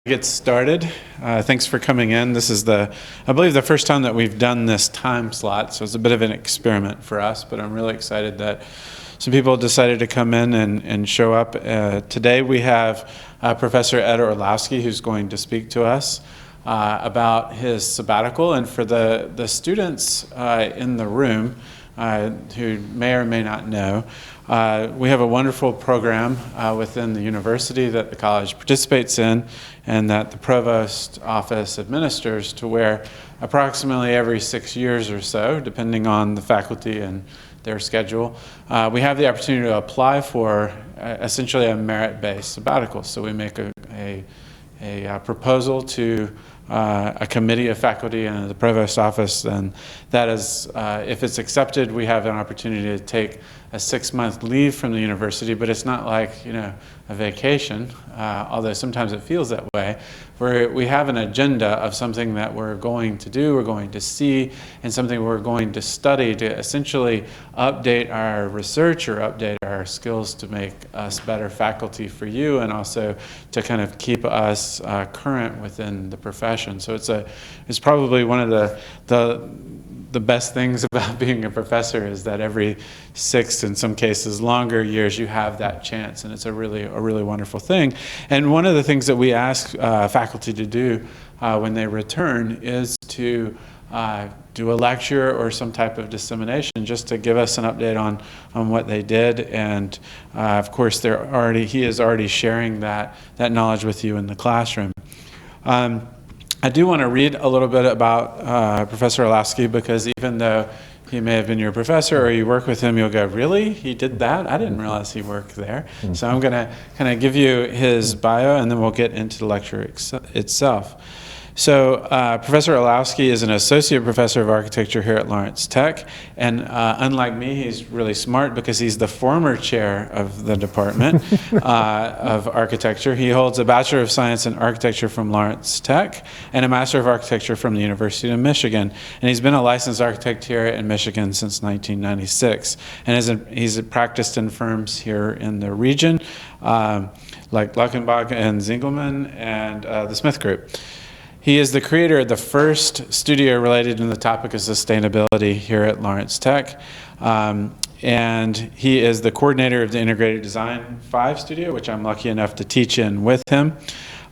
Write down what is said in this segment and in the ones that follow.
Get started. Thanks for coming in. This is I believe the first time that we've done this time slot, so it's a bit of an experiment for us, but I'm really excited that some people decided to come in and show up. Today we have Professor Ed Orlowski, who's going to speak to us about his sabbatical. And for the students in the room who may or may not know, we have a wonderful program within the university that the college participates in and that the provost office administers, to where approximately every 6 years or so, depending on the faculty and their schedule, we have the opportunity to apply for essentially a merit-based sabbatical. So we make a proposal to a committee of faculty and the provost office, and that is, if it's accepted, we have an opportunity to take a 6-month leave from the university, but it's not like, a vacation, although sometimes it feels that way, where we have an agenda of something that we're going to do, we're going to see, and something we're going to study to essentially update our research or update our skills to make us better faculty for you, and also to kind of keep us current within the profession. So it's probably one of the best things about being a professor is that every 6, in some cases longer, years you have that chance, and it's a really wonderful thing. And one of the things that we ask faculty to do when they return is to do a lecture or some type of dissemination, just to give us an update on what they did. And of course, he is already sharing that knowledge with you in the classroom. I do want to read a little bit about Professor Orlowski, because even though he may have been your professor or you work with him, you'll go, really? He did that? I didn't realize he worked there. So I'm going to kind of give you his bio, and then we'll get into the lecture itself. So Professor Orlowski is an associate professor of architecture here at Lawrence Tech, and unlike me, he's really smart because he's the former chair of the department of architecture. He holds a Bachelor of Science in Architecture from Lawrence Tech and a Master of Architecture from the University of Michigan, and he's been a licensed architect here in Michigan since 1996, and he's practiced in firms here in the region, like Luckenbach and Zingelman and the Smith Group. He is the creator of the first studio related to the topic of sustainability here at Lawrence Tech. And he is the coordinator of the Integrated Design 5 studio, which I'm lucky enough to teach in with him.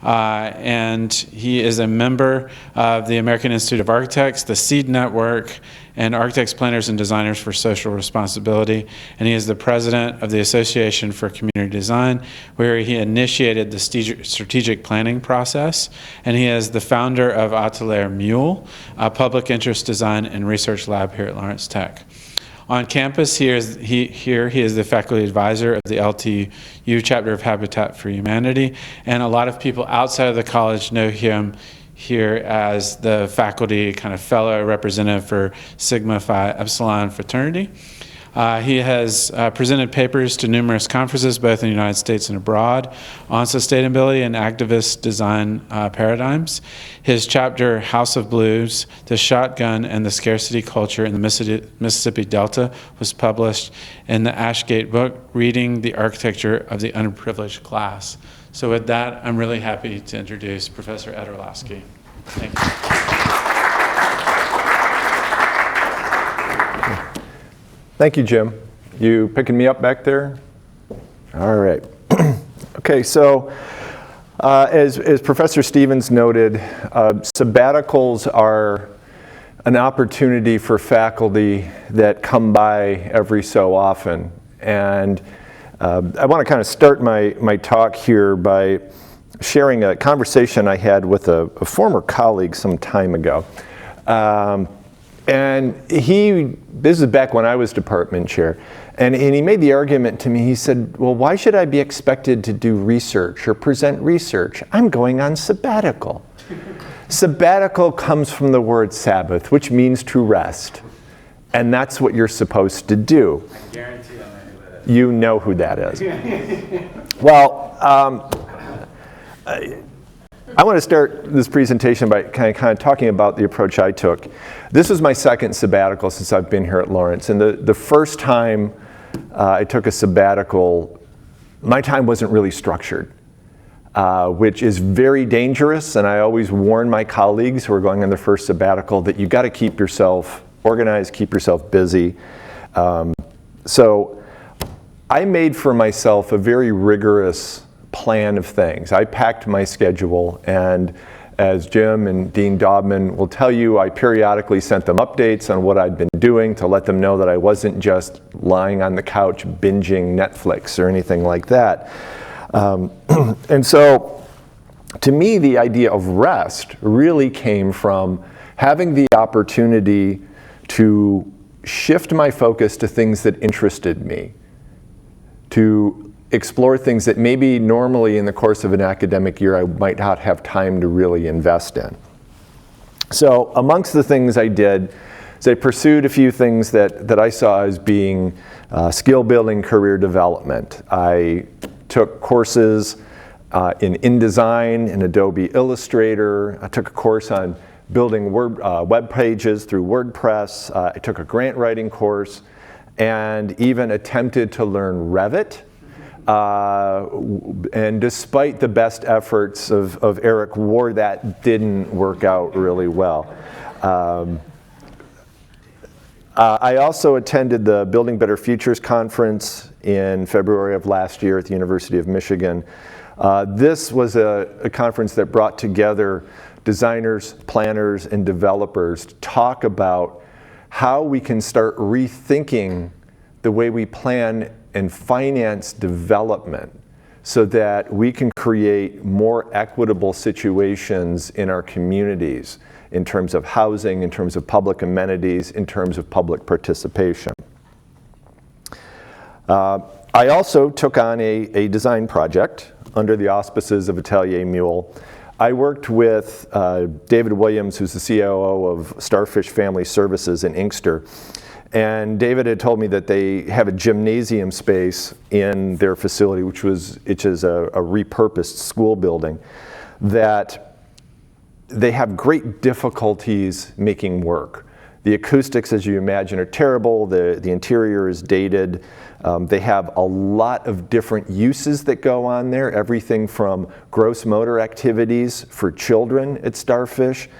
And he is a member of the American Institute of Architects, the CoAD Network, and Architects, Planners, and Designers for Social Responsibility. And he is the president of the Association for Community Design, where he initiated the strategic planning process. And he is the founder of Atelier Mule, a public interest design and research lab here at Lawrence Tech. On campus, he is the faculty advisor of the LTU chapter of Habitat for Humanity, and a lot of people outside of the college know him here as the faculty kind of fellow representative for Sigma Phi Epsilon fraternity. He has presented papers to numerous conferences, both in the United States and abroad, on sustainability and activist design paradigms. His chapter, House of Blues, The Shotgun and the Scarcity Culture in the Mississippi Delta, was published in the Ashgate book, Reading the Architecture of the Underprivileged Class. So with that, I'm really happy to introduce Professor Ed Orlowski. Thank you. Thank you, Jim. You picking me up back there? All right. Okay, so as Professor Stevens noted, sabbaticals are an opportunity for faculty that come by every so often. And I want to kind of start my talk here by sharing a conversation I had with a former colleague some time ago. And this is back when I was department chair, and he made the argument to me. He said, well, why should I be expected to do research or present research? I'm going on sabbatical. Sabbatical comes from the word Sabbath, which means to rest. And that's what you're supposed to do. I guarantee I know who that is. You know who that is. Well, I want to start this presentation by kind of talking about the approach I took. This is my second sabbatical since I've been here at Lawrence, and the first time I took a sabbatical, my time wasn't really structured. which is very dangerous. And I always warn my colleagues who are going on their first sabbatical that you've got to keep yourself organized, keep yourself busy. So I made for myself a very rigorous plan of things. I packed my schedule, and as Jim and Dean Daubman will tell you, I periodically sent them updates on what I'd been doing to let them know that I wasn't just lying on the couch binging Netflix or anything like that. And so, to me, the idea of rest really came from having the opportunity to shift my focus to things that interested me, to explore things that maybe normally in the course of an academic year I might not have time to really invest in. So amongst the things I did is I pursued a few things that I saw as being skill building, career development. I took courses in InDesign and Adobe Illustrator. I took a course on building web pages through WordPress. I took a grant writing course and even attempted to learn Revit. And despite the best efforts of Eric Ward, that didn't work out really well. I also attended the Building Better Futures conference in February of last year at the University of Michigan. This was a conference that brought together designers, planners, and developers to talk about how we can start rethinking the way we plan and finance development so that we can create more equitable situations in our communities in terms of housing, in terms of public amenities, in terms of public participation. I also took on a design project under the auspices of Atelier Mule. I worked with David Williams, who's the COO of Starfish Family Services in Inkster. And David had told me that they have a gymnasium space in their facility, which is a repurposed school building, that they have great difficulties making work. The acoustics, as you imagine, are terrible. The interior is dated. They have a lot of different uses that go on there, everything from gross motor activities for children at Starfish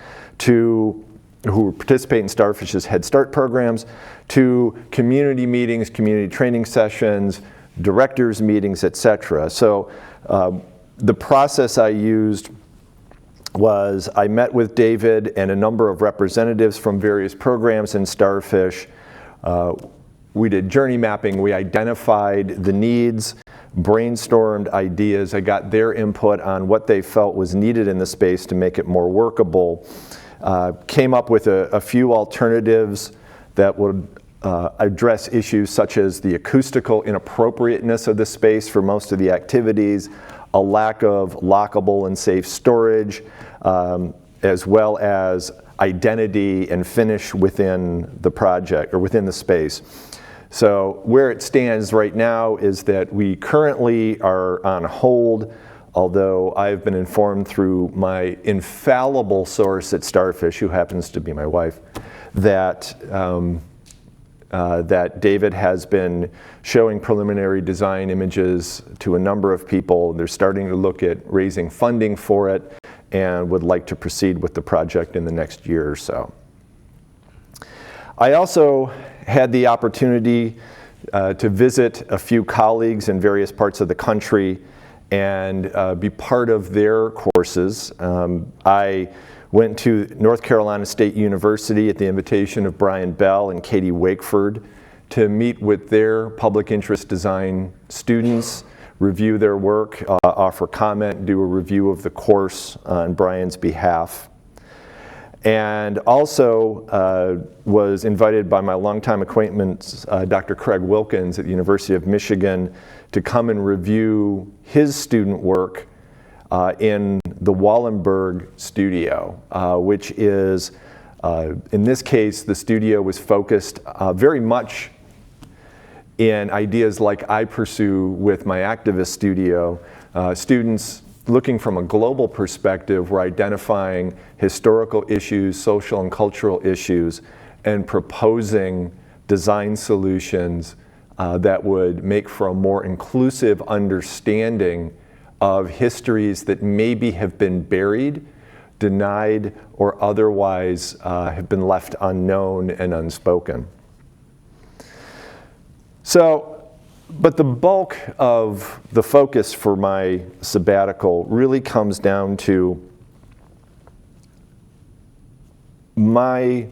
who participate in Starfish's Head Start programs, to community meetings, community training sessions, directors meetings, etc. So the process I used was I met with David and a number of representatives from various programs in Starfish. We did journey mapping. We identified the needs, brainstormed ideas. I got their input on what they felt was needed in the space to make it more workable. Came up with a few alternatives that would address issues such as the acoustical inappropriateness of the space for most of the activities, a lack of lockable and safe storage, as well as identity and finish within the project or within the space. So where it stands right now is that we currently are on hold, although I've been informed through my infallible source at Starfish, who happens to be my wife, that that David has been showing preliminary design images to a number of people. They're starting to look at raising funding for it and would like to proceed with the project in the next year or so. I also had the opportunity to visit a few colleagues in various parts of the country and be part of their courses. I went to North Carolina State University at the invitation of Brian Bell and Katie Wakeford to meet with their public interest design students, review their work, offer comment, do a review of the course on Brian's behalf. And also was invited by my longtime acquaintance, Dr. Craig Wilkins at the University of Michigan, to come and review his student work in the Wallenberg studio, which is, in this case, the studio was focused very much in ideas like I pursue with my activist studio. Students looking from a global perspective were identifying historical issues, social and cultural issues, and proposing design solutions that would make for a more inclusive understanding of histories that maybe have been buried, denied, or otherwise have been left unknown and unspoken. So, but the bulk of the focus for my sabbatical really comes down to my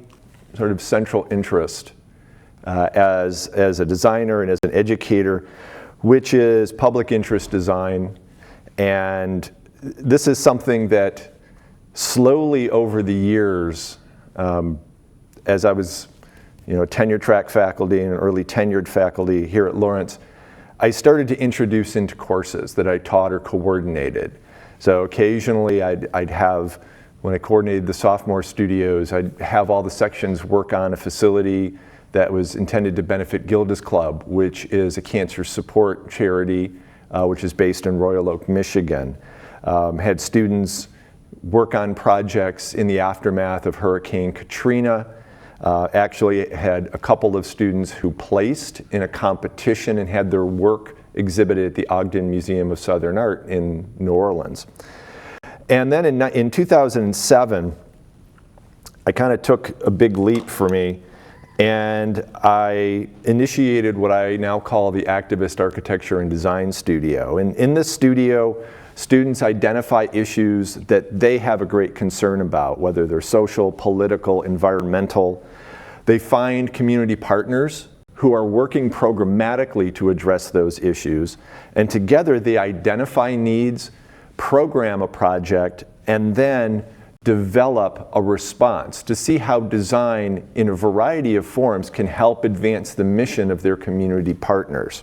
sort of central interest as a designer and as an educator, which is public interest design. And this is something that slowly over the years, as I was tenure track faculty and early tenured faculty here at Lawrence, I started to introduce into courses that I taught or coordinated. So occasionally I'd have, when I coordinated the sophomore studios, I'd have all the sections work on a facility that was intended to benefit Gilda's Club, which is a cancer support charity, which is based in Royal Oak, Michigan. Had students work on projects in the aftermath of Hurricane Katrina. Actually had a couple of students who placed in a competition and had their work exhibited at the Ogden Museum of Southern Art in New Orleans. And then in 2007, I kind of took a big leap for me, and I initiated what I now call the Activist Architecture and Design Studio. And in this studio, students identify issues that they have a great concern about, whether they're social, political, environmental. They find community partners who are working programmatically to address those issues, and together they identify needs, program a project, and then develop a response to see how design in a variety of forms can help advance the mission of their community partners.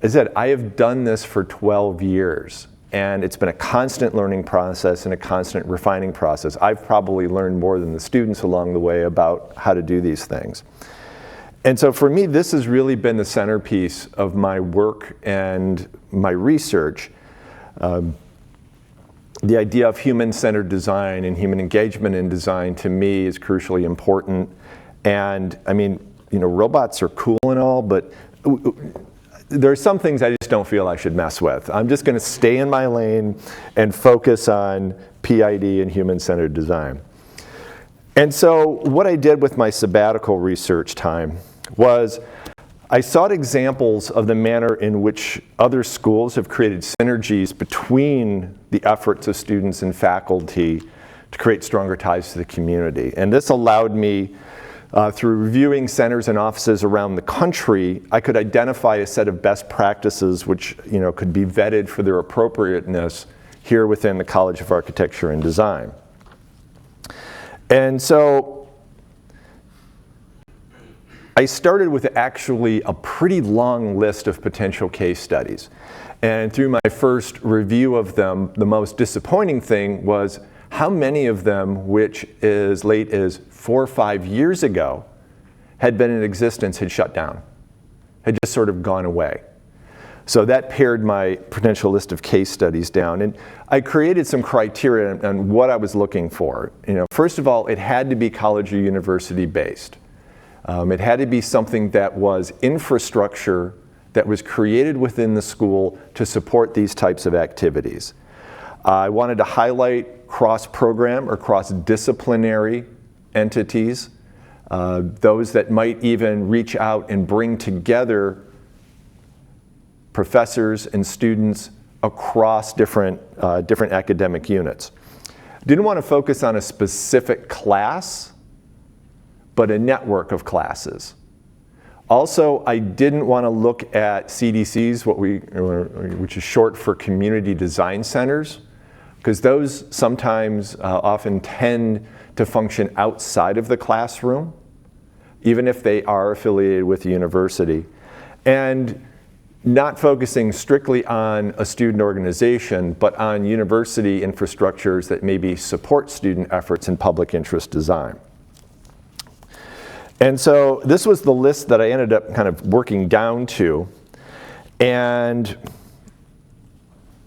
As I said, I have done this for 12 years, and it's been a constant learning process and a constant refining process. I've probably learned more than the students along the way about how to do these things. And so for me, this has really been the centerpiece of my work and my research. The idea of human-centered design and human engagement in design, to me, is crucially important. And I mean, robots are cool and all, but there are some things I just don't feel I should mess with. I'm just going to stay in my lane and focus on PID and human-centered design. And so what I did with my sabbatical research time was I sought examples of the manner in which other schools have created synergies between the efforts of students and faculty to create stronger ties to the community. And this allowed me, through reviewing centers and offices around the country, I could identify a set of best practices which could be vetted for their appropriateness here within the College of Architecture and Design. And so I started with actually a pretty long list of potential case studies. And through my first review of them, the most disappointing thing was how many of them, which as late as 4 or 5 years ago, had been in existence, had shut down, had just sort of gone away. So that pared my potential list of case studies down. And I created some criteria on what I was looking for. First of all, it had to be college or university based. It had to be something that was infrastructure that was created within the school to support these types of activities. I wanted to highlight cross-program or cross-disciplinary entities, those that might even reach out and bring together professors and students across different academic units. Didn't want to focus on a specific class, but a network of classes. Also, I didn't want to look at CDCs, which is short for Community Design Centers, because those sometimes often tend to function outside of the classroom, even if they are affiliated with the university. And not focusing strictly on a student organization, but on university infrastructures that maybe support student efforts in public interest design. And so this was the list that I ended up kind of working down to. And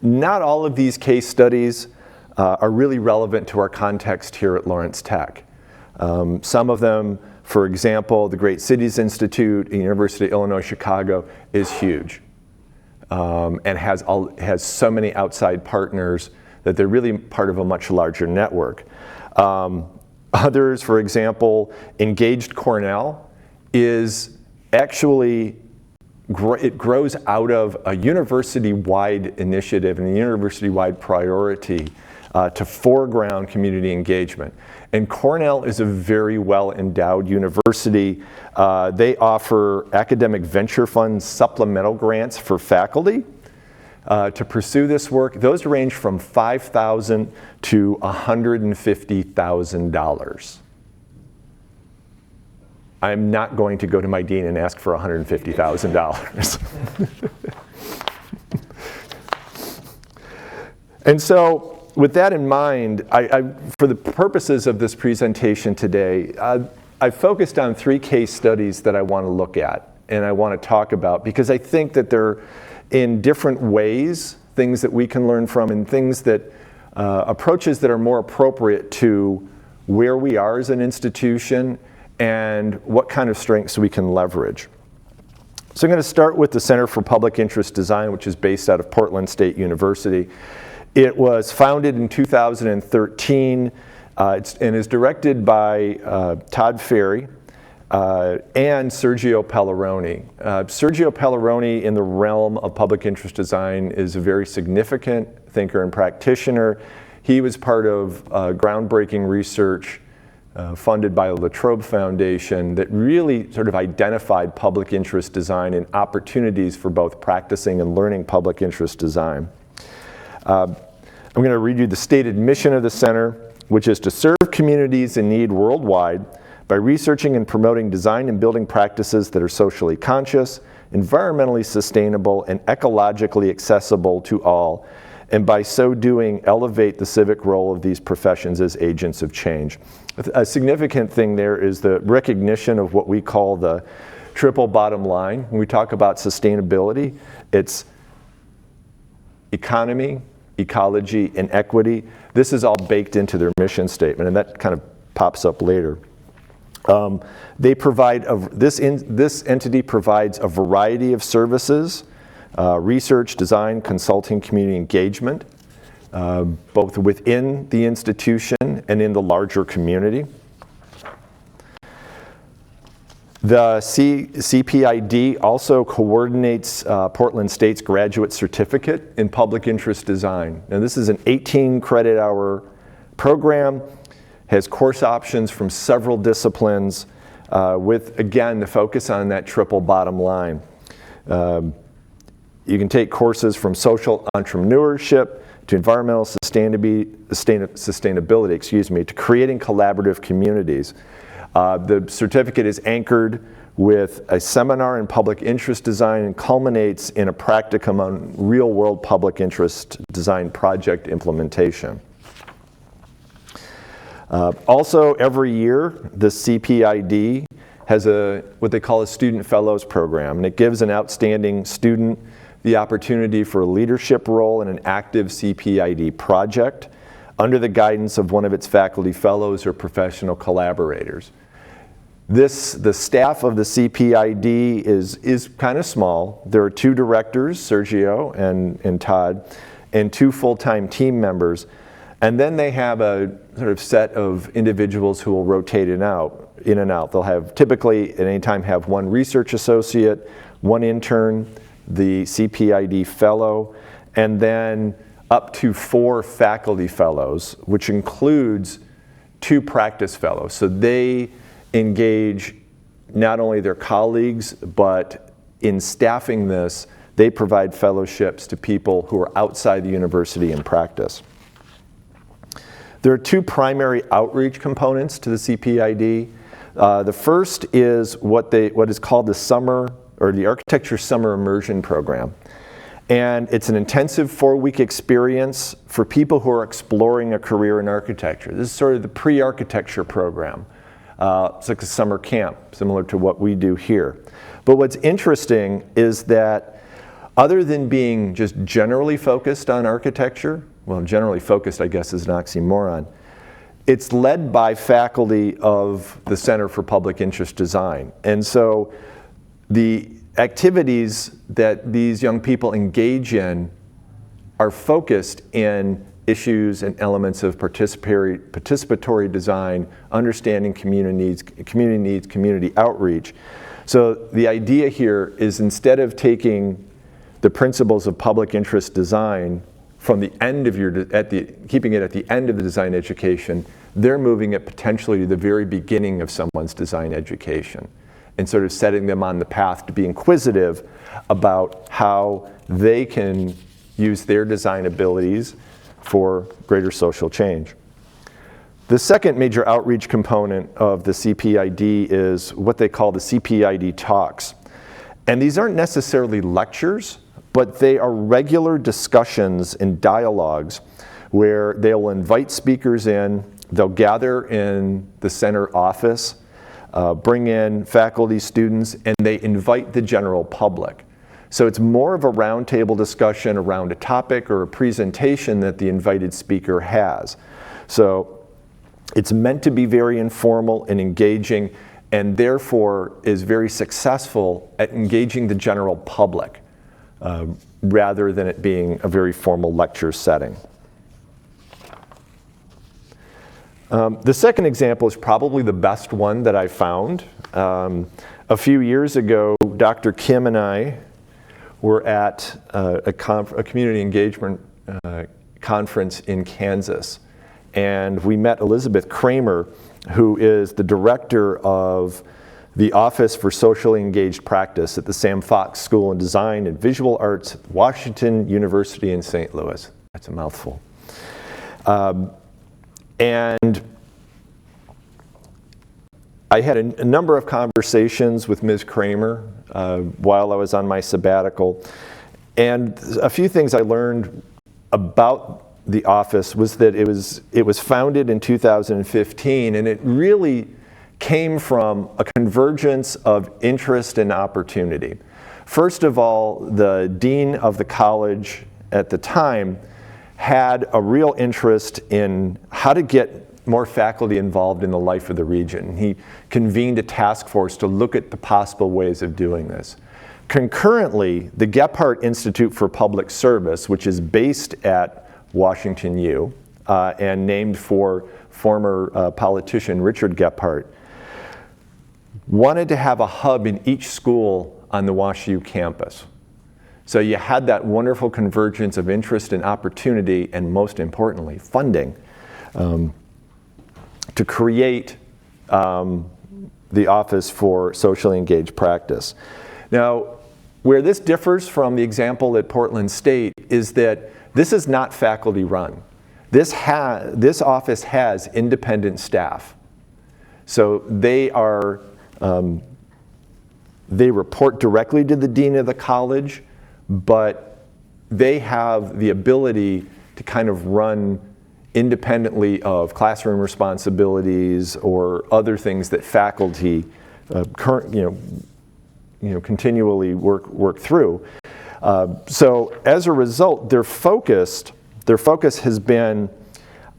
not all of these case studies are really relevant to our context here at Lawrence Tech. Some of them, for example, the Great Cities Institute at University of Illinois Chicago is huge. and has so many outside partners that they're really part of a much larger network. Others, for example, Engaged Cornell is actually, it grows out of a university-wide initiative and a university-wide priority to foreground community engagement. And Cornell is a very well-endowed university. They offer academic venture fund supplemental grants for faculty to pursue this work. Those range from $5,000 to $150,000. I'm not going to go to my dean and ask for $150,000. And so, with that in mind, for the purposes of this presentation today, I've focused on 3 case studies that I want to look at and I want to talk about, because I think that they're in different ways, things that we can learn from, and things that, approaches that are more appropriate to where we are as an institution and what kind of strengths we can leverage. So I'm going to start with the Center for Public Interest Design, which is based out of Portland State University. It was founded in 2013 and is directed by Todd Ferry and Sergio Pelleroni. Sergio Pelleroni, in the realm of public interest design, is a very significant thinker and practitioner. He was part of groundbreaking research funded by the La Trobe Foundation that really sort of identified public interest design and opportunities for both practicing and learning public interest design. I'm going to read you the stated mission of the center, which is to serve communities in need worldwide by researching and promoting design and building practices that are socially conscious, environmentally sustainable, and ecologically accessible to all, and by so doing, elevate the civic role of these professions as agents of change. A significant thing there is the recognition of what we call the triple bottom line. When we talk about sustainability, it's economy, ecology, and equity. This is all baked into their mission statement, and that kind of pops up later. They provide, this entity provides a variety of services, research, design, consulting, community engagement, both within the institution and in the larger community. The CPID also coordinates Portland State's graduate certificate in public interest design. Now, this is an 18 credit hour program, has course options from several disciplines with, again, the focus on that triple bottom line. You can take courses from social entrepreneurship to environmental sustainability, to creating collaborative communities. The certificate is anchored with a seminar in public interest design and culminates in a practicum on real-world public interest design project implementation. Also, every year, the CPID has what they call a Student Fellows Program, and it gives an outstanding student the opportunity for a leadership role in an active CPID project under the guidance of one of its faculty fellows or professional collaborators. The staff of the CPID is kind of small. There are 2 directors, Sergio and Todd, and 2 full-time team members. And then they have a sort of set of individuals who will rotate in and out. They'll have typically at any time have 1 research associate, 1 intern, the CPID fellow, and then up to 4 faculty fellows, which includes 2 practice fellows. So they engage not only their colleagues, but in staffing this, they provide fellowships to people who are outside the university in practice. There are 2 primary outreach components to the CPID. The first is what is called the Architecture Summer Immersion Program. And it's an intensive 4-week experience for people who are exploring a career in architecture. This is sort of the pre-architecture program. It's like a summer camp, similar to what we do here. But what's interesting is that other than being just generally focused on architecture, well, generally focused, I guess, is an oxymoron, it's led by faculty of the Center for Public Interest Design. And so the activities that these young people engage in are focused in issues and elements of participatory design, understanding community needs, community outreach. So the idea here is, instead of taking the principles of public interest design from the end of keeping it at the end of the design education, they're moving it potentially to the very beginning of someone's design education, and sort of setting them on the path to be inquisitive about how they can use their design abilities for greater social change. The second major outreach component of the CPID is what they call the CPID talks. And these aren't necessarily lectures, but they are regular discussions and dialogues where they will invite speakers in, they'll gather in the center office, bring in faculty, students, and they invite the general public. So it's more of a roundtable discussion around a topic or a presentation that the invited speaker has. So it's meant to be very informal and engaging, and therefore is very successful at engaging the general public, rather than it being a very formal lecture setting. The second example is probably the best one that I found. A few years ago, Dr. Kim and I were at a community engagement conference in Kansas. And we met Elizabeth Kramer, who is the director of the Office for Socially Engaged Practice at the Sam Fox School of Design and Visual Arts, Washington University in St. Louis. That's a mouthful. And I had a number of conversations with Ms. Kramer while I was on my sabbatical. And a few things I learned about the office was that it was founded in 2015, and it really came from a convergence of interest and opportunity. First of all, the dean of the college at the time had a real interest in how to get more faculty involved in the life of the region. He convened a task force to look at the possible ways of doing this. Concurrently, the Gephardt Institute for Public Service, which is based at Washington U and named for former politician Richard Gephardt, wanted to have a hub in each school on the WashU campus. So you had that wonderful convergence of interest and opportunity, and most importantly, funding, to create the Office for Socially Engaged Practice. Now, where this differs from the example at Portland State is that this is not faculty run. This office has independent staff. So they report directly to the dean of the college, but they have the ability to kind of run independently of classroom responsibilities or other things that faculty continually work through. So as a result, their focus has been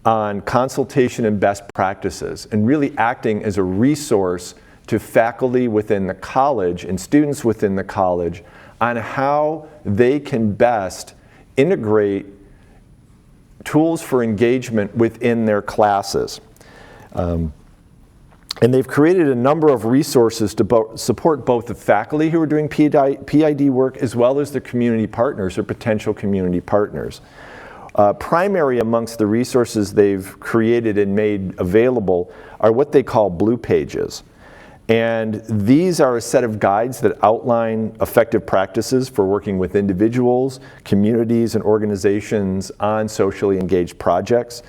on consultation and best practices, and really acting as a resource to faculty within the college and students within the college on how they can best integrate tools for engagement within their classes. And they've created a number of resources to support both the faculty who are doing PID work as well as the community partners or potential community partners. Primary amongst the resources they've created and made available are what they call blue pages. And these are a set of guides that outline effective practices for working with individuals, communities, and organizations on socially engaged projects.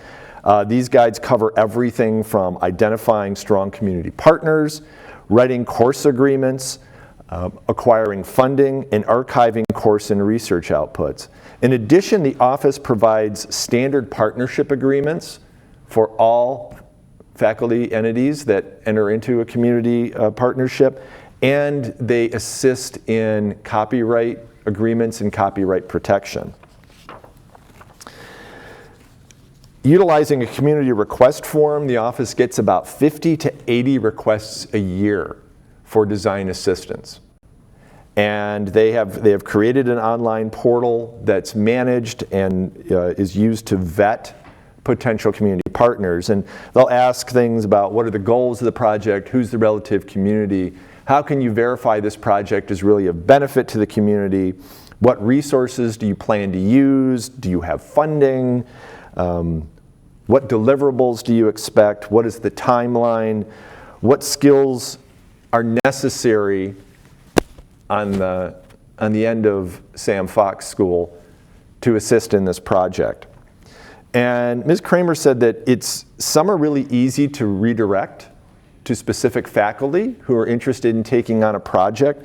These guides cover everything from identifying strong community partners, writing course agreements, acquiring funding, and archiving course and research outputs. In addition, the office provides standard partnership agreements for all faculty entities that enter into a community partnership, and they assist in copyright agreements and copyright protection. Utilizing a community request form, the office gets about 50 to 80 requests a year for design assistance. And they have created an online portal that's managed and is used to vet potential community partners. And they'll ask things about what are the goals of the project, who's the relative community, how can you verify this project is really of benefit to the community, what resources do you plan to use, do you have funding, what deliverables do you expect, what is the timeline, what skills are necessary on the end of Sam Fox School to assist in this project. And Ms. Kramer said that some are really easy to redirect to specific faculty who are interested in taking on a project,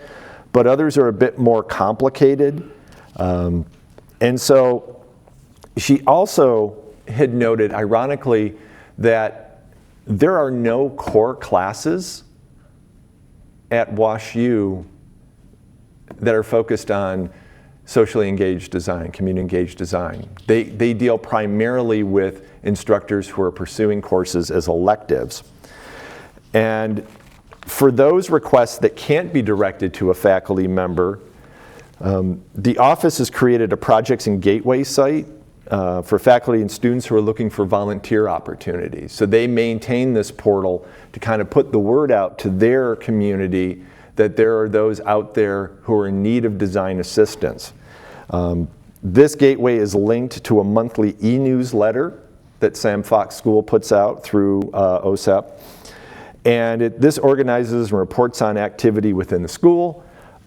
but others are a bit more complicated. And so she also had noted, ironically, that there are no core classes at WashU that are focused on socially engaged design, community engaged design. They deal primarily with instructors who are pursuing courses as electives. And for those requests that can't be directed to a faculty member, the office has created a Projects and Gateway site for faculty and students who are looking for volunteer opportunities. So they maintain this portal to kind of put the word out to their community that there are those out there who are in need of design assistance. This gateway is linked to a monthly e-newsletter that Sam Fox School puts out through OSEP. And this organizes and reports on activity within the school,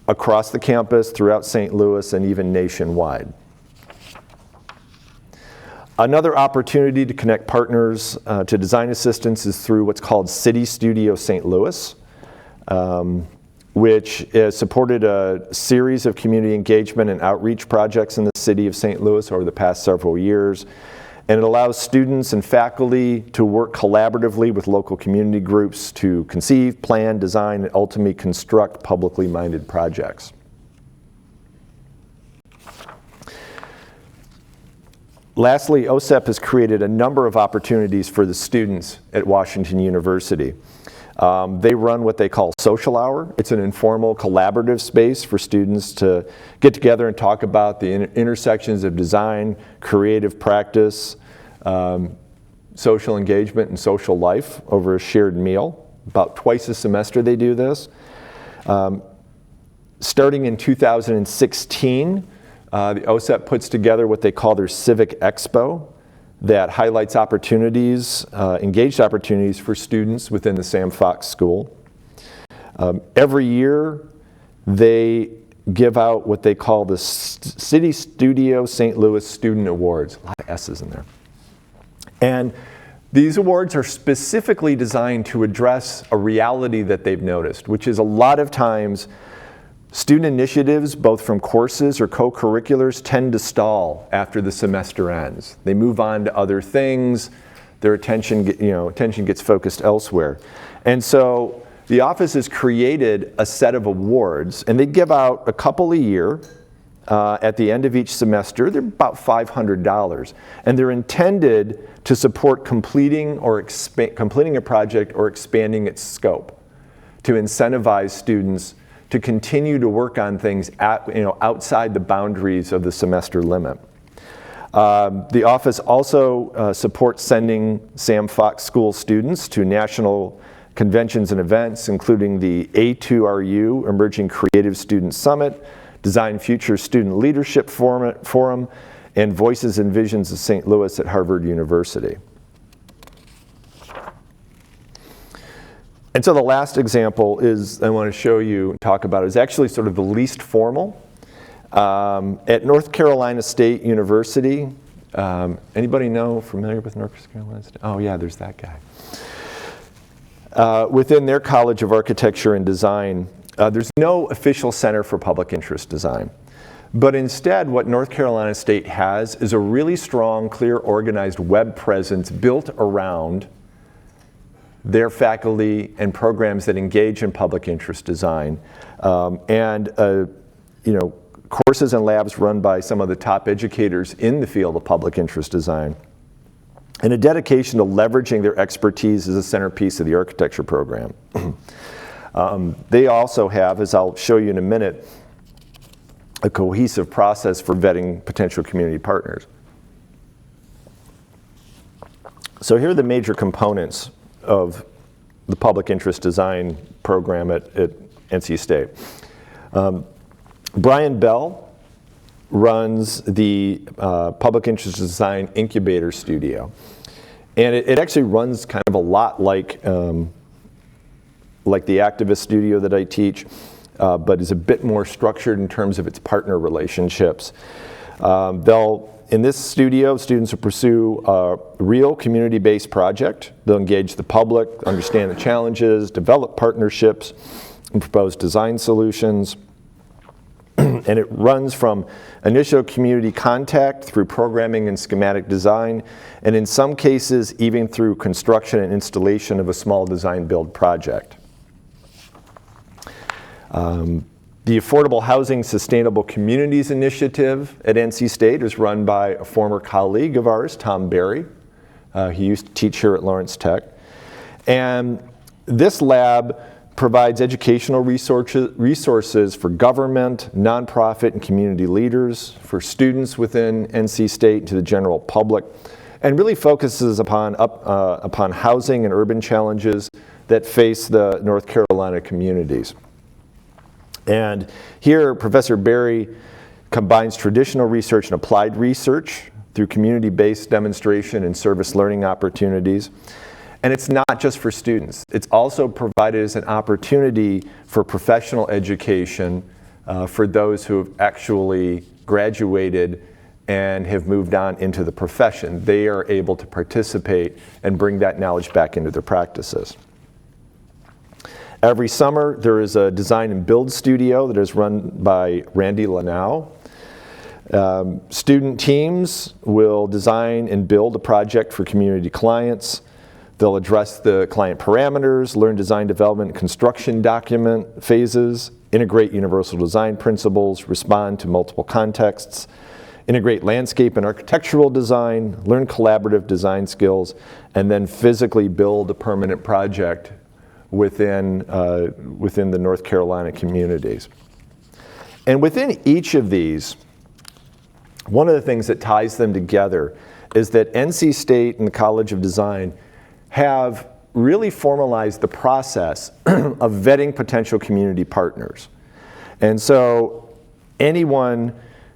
across the campus, throughout St. Louis, and even nationwide. Another opportunity to connect partners to design assistance is through what's called City Studio St. Louis, which has supported a series of community engagement and outreach projects in the city of St. Louis over the past several years. And it allows students and faculty to work collaboratively with local community groups to conceive, plan, design, and ultimately construct publicly minded projects. Lastly, OSEP has created a number of opportunities for the students at Washington University. They run what they call Social Hour. It's an informal, collaborative space for students to get together and talk about the intersections of design, creative practice, social engagement, and social life over a shared meal. About twice a semester they do this. Starting in 2016, the OSEP puts together what they call their Civic Expo, that highlights opportunities, engaged opportunities for students within the Sam Fox School. Every year, they give out what they call the City Studio St. Louis Student Awards. A lot of S's in there. And these awards are specifically designed to address a reality that they've noticed, which is a lot of times student initiatives, both from courses or co-curriculars, tend to stall after the semester ends. They move on to other things. Their attention gets focused elsewhere. And so the office has created a set of awards, and they give out a couple a year at the end of each semester. They're about $500, and they're intended to support completing a project or expanding its scope, to incentivize students to continue to work on things outside the boundaries of the semester limit. The office also supports sending Sam Fox School students to national conventions and events, including the A2RU Emerging Creative Student Summit, Design Future Student Leadership Forum, and Voices and Visions of St. Louis at Harvard University. And so the last example I want to show you and talk about is actually sort of the least formal. At North Carolina State University, anybody familiar with North Carolina State? Oh yeah, there's that guy. Within their College of Architecture and Design, there's no official center for public interest design. But instead, what North Carolina State has is a really strong, clear, organized web presence built around their faculty and programs that engage in public interest design, and courses and labs run by some of the top educators in the field of public interest design, and a dedication to leveraging their expertise as a centerpiece of the architecture program. They also have, as I'll show you in a minute, a cohesive process for vetting potential community partners. So here are the major components of the public interest design program at NC State. Brian Bell runs the Public Interest Design Incubator Studio. And it actually runs kind of a lot like the activist studio that I teach, but is a bit more structured in terms of its partner relationships. In this studio, students will pursue a real community-based project. They'll engage the public, understand the challenges, develop partnerships, and propose design solutions. And it runs from initial community contact through programming and schematic design, and in some cases, even through construction and installation of a small design build project. The Affordable Housing Sustainable Communities Initiative at NC State is run by a former colleague of ours, Tom Berry. He used to teach here at Lawrence Tech. And this lab provides educational resources for government, nonprofit, and community leaders, for students within NC State, and to the general public, and really focuses upon housing and urban challenges that face the North Carolina communities. And here, Professor Berry combines traditional research and applied research through community-based demonstration and service learning opportunities. And it's not just for students. It's also provided as an opportunity for professional education for those who have actually graduated and have moved on into the profession. They are able to participate and bring that knowledge back into their practices. Every summer, there is a design and build studio that is run by Randy Lanau. Student teams will design and build a project for community clients. They'll address the client parameters, learn design development and construction document phases, integrate universal design principles, respond to multiple contexts, integrate landscape and architectural design, learn collaborative design skills, and then physically build a permanent project within the North Carolina communities. And within each of these, one of the things that ties them together is that NC State and the College of Design have really formalized the process of vetting potential community partners. And so anyone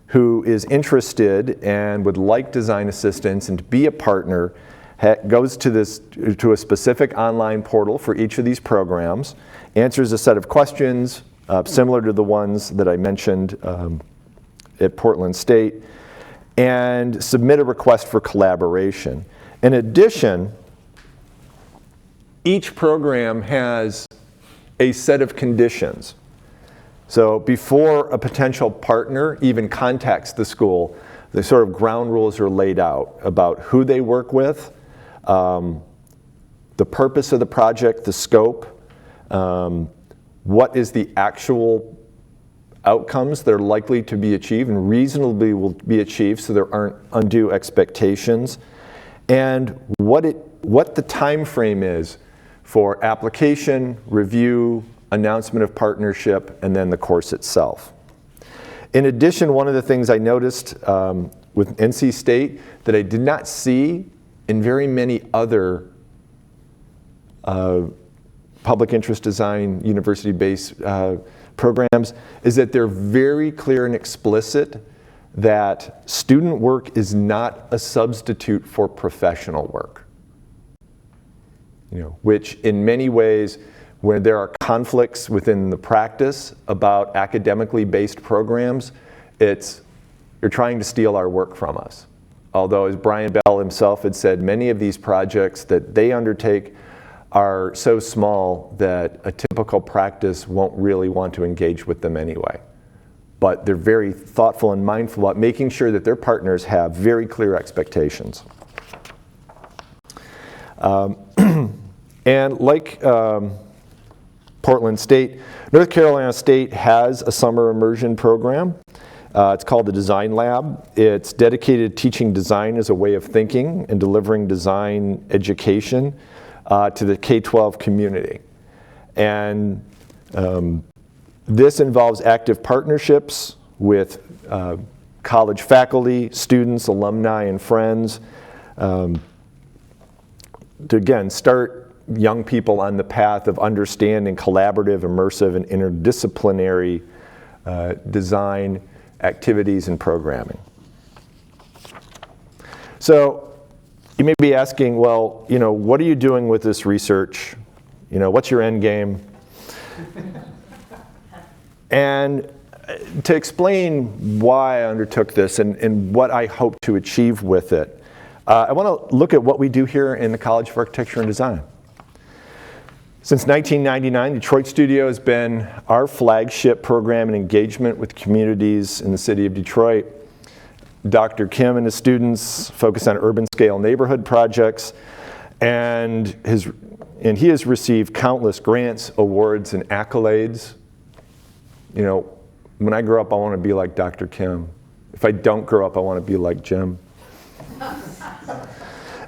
who is interested and would like design assistance and to be a partner goes to a specific online portal for each of these programs, answers a set of questions similar to the ones that I mentioned at Portland State, and submit a request for collaboration. In addition, each program has a set of conditions. So before a potential partner even contacts the school, the sort of ground rules are laid out about who they work with, the purpose of the project, the scope, what is the actual outcomes that are likely to be achieved and reasonably will be achieved so there aren't undue expectations, and what the time frame is for application, review, announcement of partnership, and then the course itself. In addition, one of the things I noticed with NC State that I did not see in very many other public interest design university-based programs is that they're very clear and explicit that student work is not a substitute for professional work. Which in many ways, where there are conflicts within the practice about academically based programs, you're trying to steal our work from us. Although, as Brian Bell himself had said, many of these projects that they undertake are so small that a typical practice won't really want to engage with them anyway. But they're very thoughtful and mindful about making sure that their partners have very clear expectations. And like Portland State, North Carolina State has a summer immersion program. It's called the Design Lab. It's dedicated to teaching design as a way of thinking and delivering design education to the K-12 community. And this involves active partnerships with college faculty, students, alumni, and friends to, again, start young people on the path of understanding collaborative, immersive, and interdisciplinary design activities and programming. So you may be asking, well, what are you doing with this research? What's your end game? And to explain why I undertook this and what I hope to achieve with it, I want to look at what we do here in the College of Architecture and Design. Since 1999, Detroit Studio has been our flagship program and engagement with communities in the city of Detroit. Dr. Kim and his students focus on urban scale neighborhood projects, and he has received countless grants, awards, and accolades. When I grow up, I want to be like Dr. Kim. If I don't grow up, I want to be like Jim.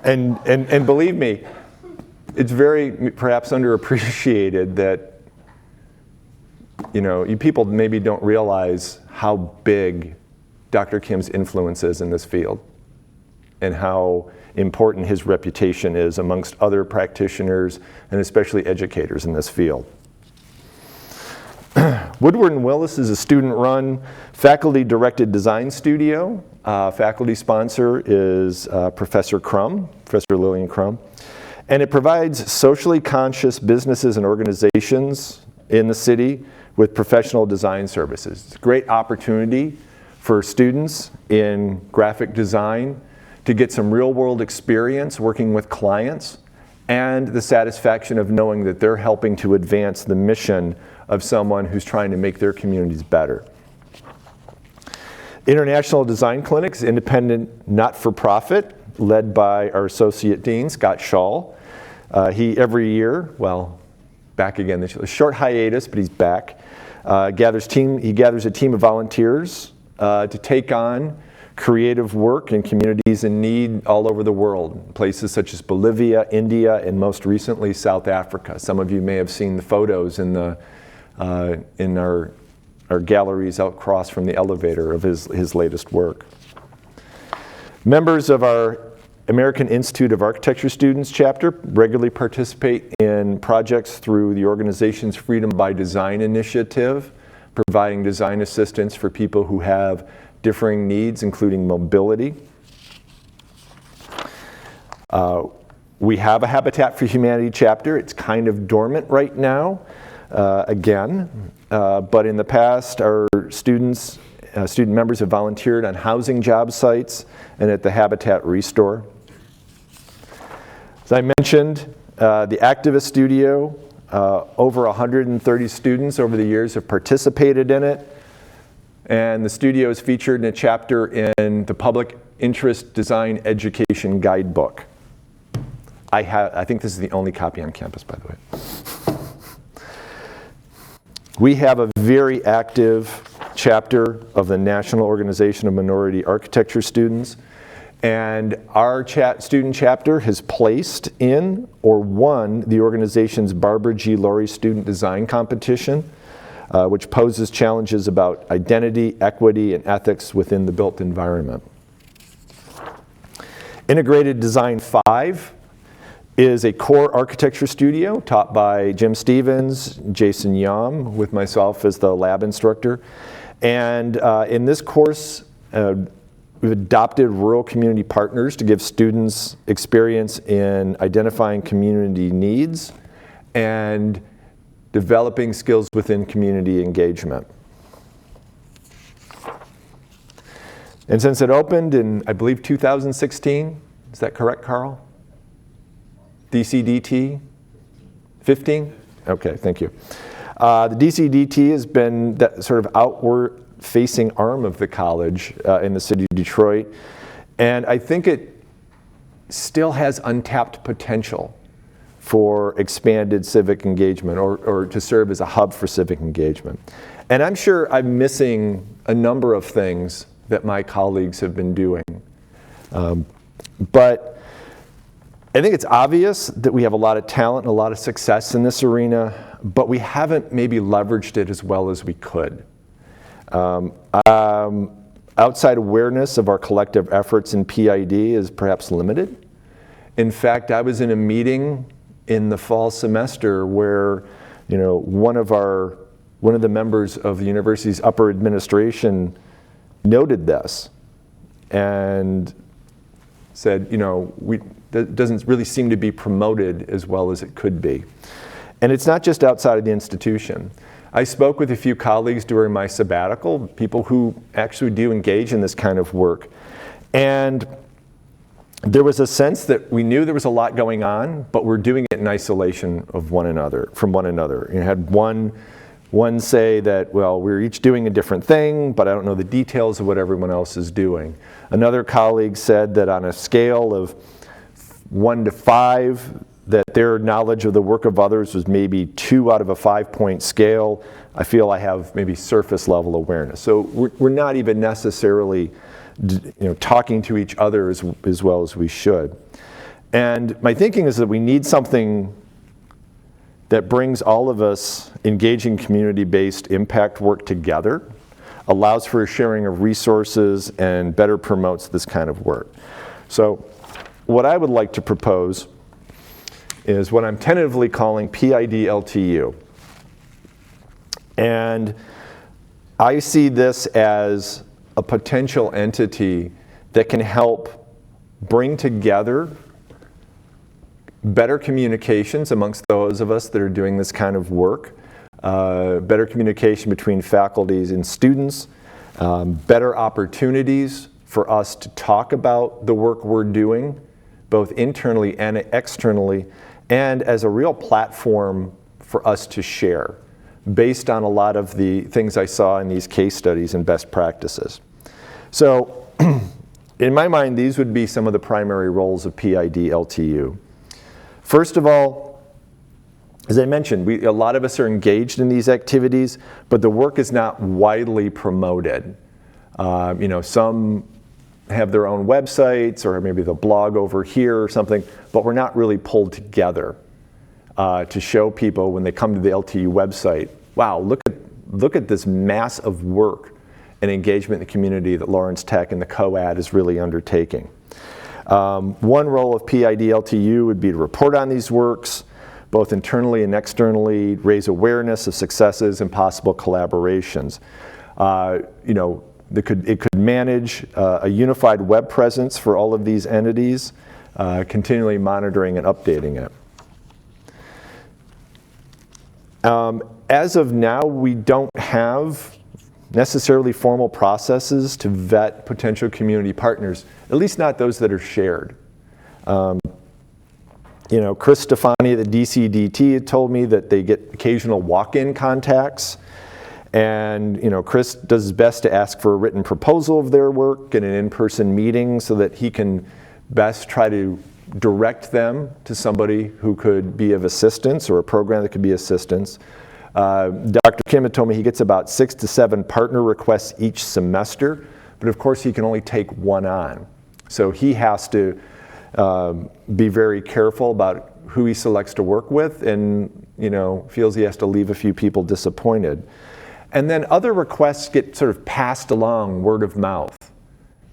And believe me, it's very perhaps underappreciated that you people maybe don't realize how big Dr. Kim's influence is in this field and how important his reputation is amongst other practitioners and especially educators in this field. Woodward & Willis is a student-run, faculty-directed design studio. Faculty sponsor is Professor Lillian Crum. And it provides socially conscious businesses and organizations in the city with professional design services. It's a great opportunity for students in graphic design to get some real-world experience working with clients and the satisfaction of knowing that they're helping to advance the mission of someone who's trying to make their communities better. International Design Clinics, independent not-for-profit, led by our Associate Dean, Scott Schall. He, every year, back again this year, a short hiatus, but he's back. He gathers a team of volunteers to take on creative work in communities in need all over the world, places such as Bolivia, India, and most recently South Africa. Some of you may have seen the photos in our galleries out across from the elevator of his latest work. Members of our American Institute of Architecture Students chapter regularly participate in projects through the organization's Freedom by Design initiative, providing design assistance for people who have differing needs, including mobility. We have a Habitat for Humanity chapter. It's kind of dormant right now, but in the past, our student members have volunteered on housing job sites and at the Habitat Restore. As I mentioned, the Activist Studio, over 130 students over the years have participated in it. And the studio is featured in a chapter in the Public Interest Design Education Guidebook. I think this is the only copy on campus, by the way. We have a very active chapter of the National Organization of Minority Architecture Students. And our student chapter has placed in or won the organization's Barbara G. Laurie Student Design Competition, which poses challenges about identity, equity, and ethics within the built environment. Integrated Design 5 is a core architecture studio taught by Jim Stevens, Jason Yam, with myself as the lab instructor. And in this course, we've adopted rural community partners to give students experience in identifying community needs and developing skills within community engagement. And since it opened in, I believe, 2016, is that correct, Carl? DCDT? 15? Okay, thank you. The DCDT has been that sort of outward-facing arm of the college in the city of Detroit, and I think it still has untapped potential for expanded civic engagement or to serve as a hub for civic engagement. And I'm sure I'm missing a number of things that my colleagues have been doing. But I think it's obvious that we have a lot of talent and a lot of success in this arena, but we haven't maybe leveraged it as well as we could. Outside awareness of our collective efforts in PID is perhaps limited. In fact, I was in a meeting in the fall semester where, one of the members of the university's upper administration noted this and said, that doesn't really seem to be promoted as well as it could be. And it's not just outside of the institution. I spoke with a few colleagues during my sabbatical, people who actually do engage in this kind of work. And there was a sense that we knew there was a lot going on, but we're doing it in isolation from one another. You had one say that, well, we're each doing a different thing, but I don't know the details of what everyone else is doing. Another colleague said that on a scale of 1 to 5, that their knowledge of the work of others was maybe 2 out of a 5-point scale. I feel I have maybe surface level awareness. So we're not even necessarily talking to each other as well as we should. And my thinking is that we need something that brings all of us engaging community-based impact work together, allows for a sharing of resources, and better promotes this kind of work. So what I would like to propose is what I'm tentatively calling PID-LTU. And I see this as a potential entity that can help bring together better communications amongst those of us that are doing this kind of work, better communication between faculties and students, better opportunities for us to talk about the work we're doing, both internally and externally, and as a real platform for us to share based on a lot of the things I saw in these case studies and best practices. So in my mind, these would be some of the primary roles of PID-LTU. First of all, as I mentioned, a lot of us are engaged in these activities, but the work is not widely promoted. Some have their own websites, or maybe they'll blog over here or something, but we're not really pulled together to show people when they come to the LTU website, wow, look at this mass of work and engagement in the community that Lawrence Tech and the CoAD is really undertaking. One role of PID-LTU would be to report on these works, both internally and externally, raise awareness of successes and possible collaborations. It could manage a unified web presence for all of these entities, continually monitoring and updating it. As of now, we don't have necessarily formal processes to vet potential community partners, at least not those that are shared. Chris Stefani at the DCDT had told me that they get occasional walk-in contacts. And Chris does his best to ask for a written proposal of their work in an in-person meeting so that he can best try to direct them to somebody who could be of assistance or a program that could be assistance. Dr. Kim had told me he gets about 6 to 7 partner requests each semester, but of course he can only take one on. So he has to be very careful about who he selects to work with and feels he has to leave a few people disappointed. And then other requests get sort of passed along word of mouth.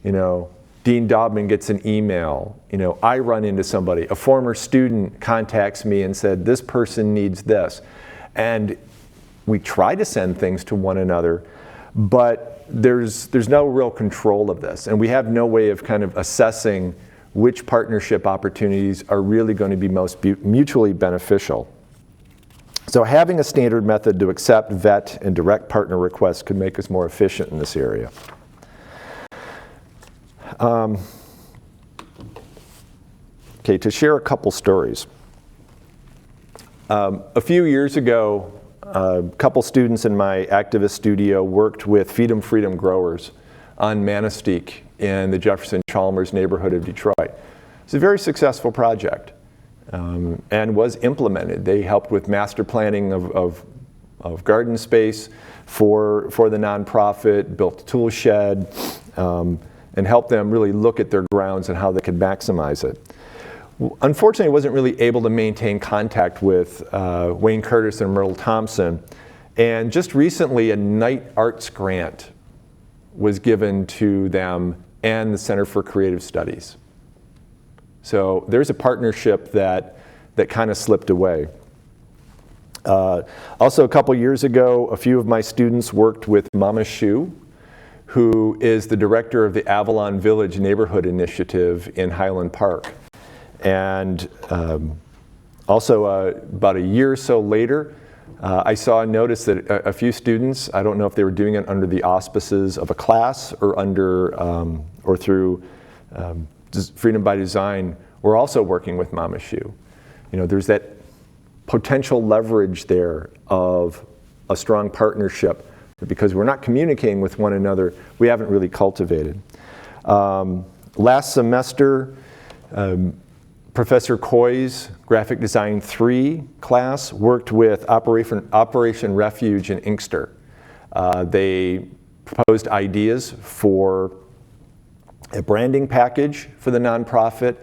Dean Dobman gets an email. I run into somebody. A former student contacts me and said, this person needs this. And we try to send things to one another, but there's no real control of this. And we have no way of kind of assessing which partnership opportunities are really going to be most mutually beneficial. So having a standard method to accept, vet, and direct partner requests could make us more efficient in this area. To share a couple stories. A few years ago, a couple students in my activist studio worked with Feed 'em Freedom growers on Manistique in the Jefferson Chalmers neighborhood of Detroit. It's a very successful project. And was implemented. They helped with master planning of garden space for the nonprofit, built a tool shed, and helped them really look at their grounds and how they could maximize it. Unfortunately, I wasn't really able to maintain contact with Wayne Curtis and Myrtle Thompson, And just recently, a Knight Arts grant was given to them and the Center for Creative Studies. So there's a partnership that kind of slipped away. Also, a couple years ago, a few of my students worked with Mama Shu, who is the director of the Avalon Village Neighborhood Initiative in Highland Park. And also, about a year or so later, I saw a notice that a few students, I don't know if they were doing it under the auspices of a class or or through Freedom by Design, were also working with Mama Shu. There's that potential leverage there of a strong partnership, because we're not communicating with one another, we haven't really cultivated. Last semester, Professor Coy's Graphic Design 3 class worked with Operation Refuge in Inkster. They proposed ideas for a branding package for the nonprofit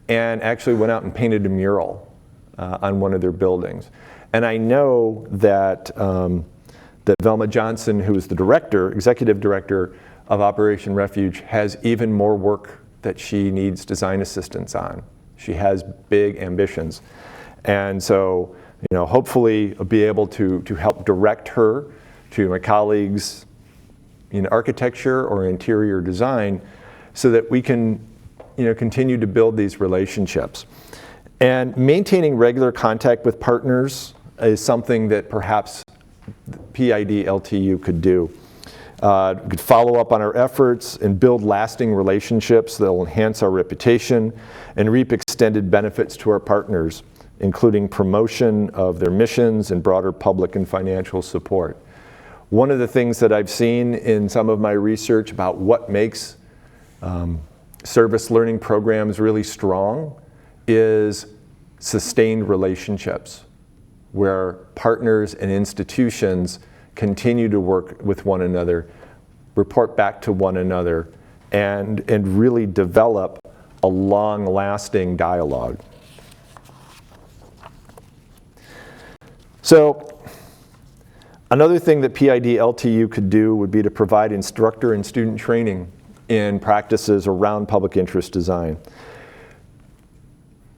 and actually went out and painted a mural on one of their buildings. And I know that that Velma Johnson, who is the executive director of Operation Refuge, has even more work that she needs design assistance on. She has big ambitions. And so, hopefully I'll be able to help direct her to my colleagues in architecture or interior design so that we can, continue to build these relationships. And maintaining regular contact with partners is something that perhaps PID LTU could do. We could follow up on our efforts and build lasting relationships that will enhance our reputation and reap extended benefits to our partners, including promotion of their missions and broader public and financial support. One of the things that I've seen in some of my research about what makes service learning programs really strong is sustained relationships, where partners and institutions continue to work with one another, report back to one another, and really develop a long-lasting dialogue. So another thing that PID LTU could do would be to provide instructor and student training in practices around public interest design.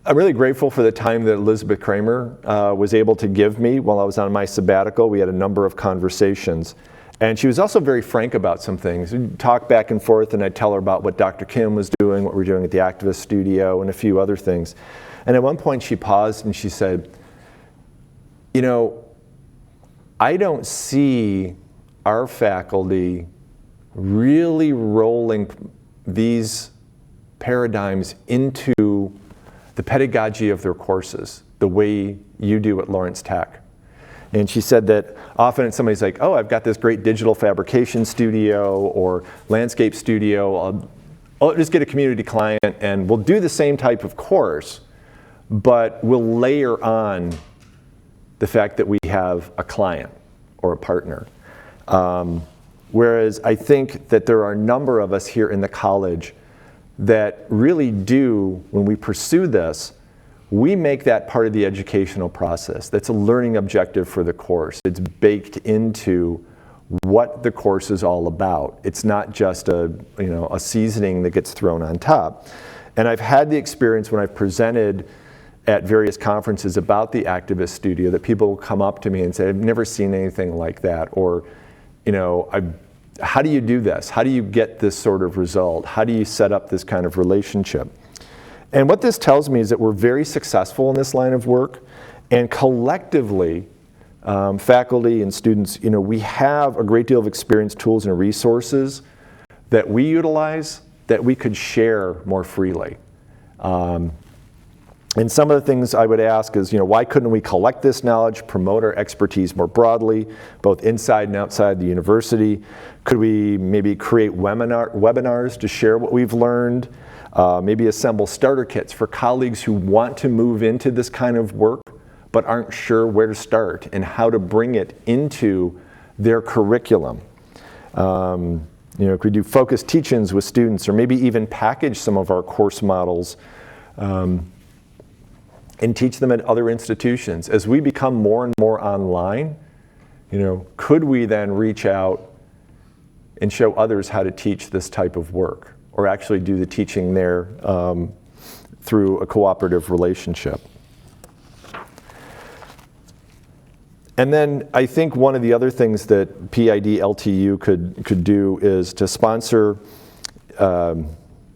I'm really grateful for the time that Elizabeth Kramer was able to give me while I was on my sabbatical. We had a number of conversations. And she was also very frank about some things. We'd talk back and forth, and I'd tell her about what Dr. Kim was doing, what we're doing at the Activist Studio, and a few other things. And at one point she paused and she said, I don't see our faculty really rolling these paradigms into the pedagogy of their courses the way you do at Lawrence Tech. And she said that often somebody's like, oh, I've got this great digital fabrication studio or landscape studio. I'll just get a community client and we'll do the same type of course, but we'll layer on the fact that we have a client or a partner. Whereas I think that there are a number of us here in the college that really do, when we pursue this, we make that part of the educational process. That's a learning objective for the course. It's baked into what the course is all about. It's not just a seasoning that gets thrown on top. And I've had the experience when I've presented at various conferences about the Activist Studio that people will come up to me and say, I've never seen anything like that, or how do you do this? How do you get this sort of result? How do you set up this kind of relationship? And what this tells me is that we're very successful in this line of work, and collectively, faculty and students, we have a great deal of experience, tools, and resources that we utilize that we could share more freely. And some of the things I would ask is, why couldn't we collect this knowledge, promote our expertise more broadly, both inside and outside the university? Could we maybe create webinars to share what we've learned? Maybe assemble starter kits for colleagues who want to move into this kind of work but aren't sure where to start and how to bring it into their curriculum. Could we do focused teach-ins with students, or maybe even package some of our course models and teach them at other institutions? As we become more and more online, could we then reach out and show others how to teach this type of work, or actually do the teaching there through a cooperative relationship? And then I think one of the other things that PID LTU could do is to sponsor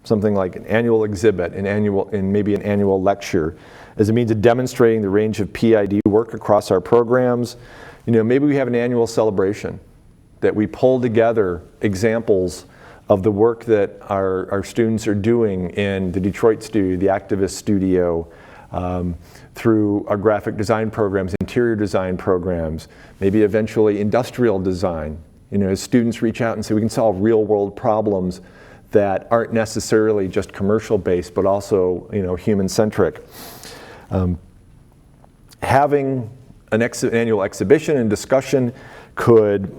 something like an annual exhibit, and maybe an annual lecture, as a means of demonstrating the range of PID work across our programs. Maybe we have an annual celebration that we pull together examples of the work that our students are doing in the Detroit studio, the Activist studio, through our graphic design programs, interior design programs, maybe eventually industrial design. As students reach out and say we can solve real world problems that aren't necessarily just commercial based, but also human centric. Having an annual exhibition and discussion could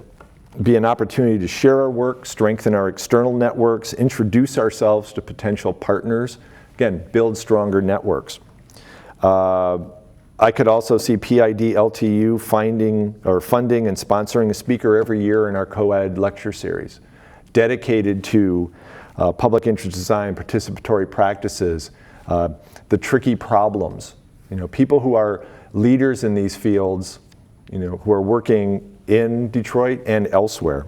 be an opportunity to share our work, strengthen our external networks, introduce ourselves to potential partners, again, build stronger networks. I could also see PID LTU funding and sponsoring a speaker every year in our CoAD lecture series, dedicated to public interest design, participatory practices, the tricky problems. People who are leaders in these fields, who are working in Detroit and elsewhere.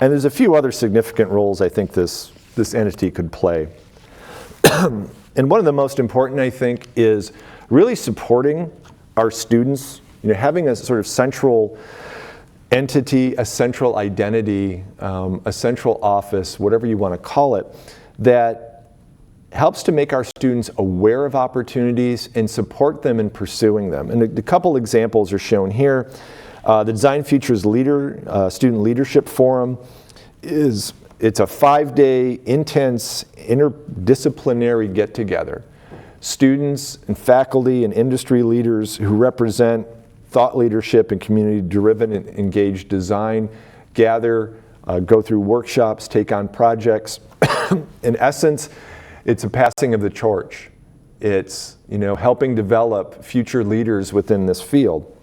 And there's a few other significant roles I think this entity could play. And one of the most important, I think, is really supporting our students, having a sort of central entity, a central identity, a central office, whatever you want to call it, that helps to make our students aware of opportunities and support them in pursuing them. And a couple examples are shown here. The Design Futures Student Leadership Forum it's a 5-day intense interdisciplinary get-together. Students and faculty and industry leaders who represent thought leadership and community-driven and engaged design gather, go through workshops, take on projects. In essence, it's a passing of the torch. It's helping develop future leaders within this field.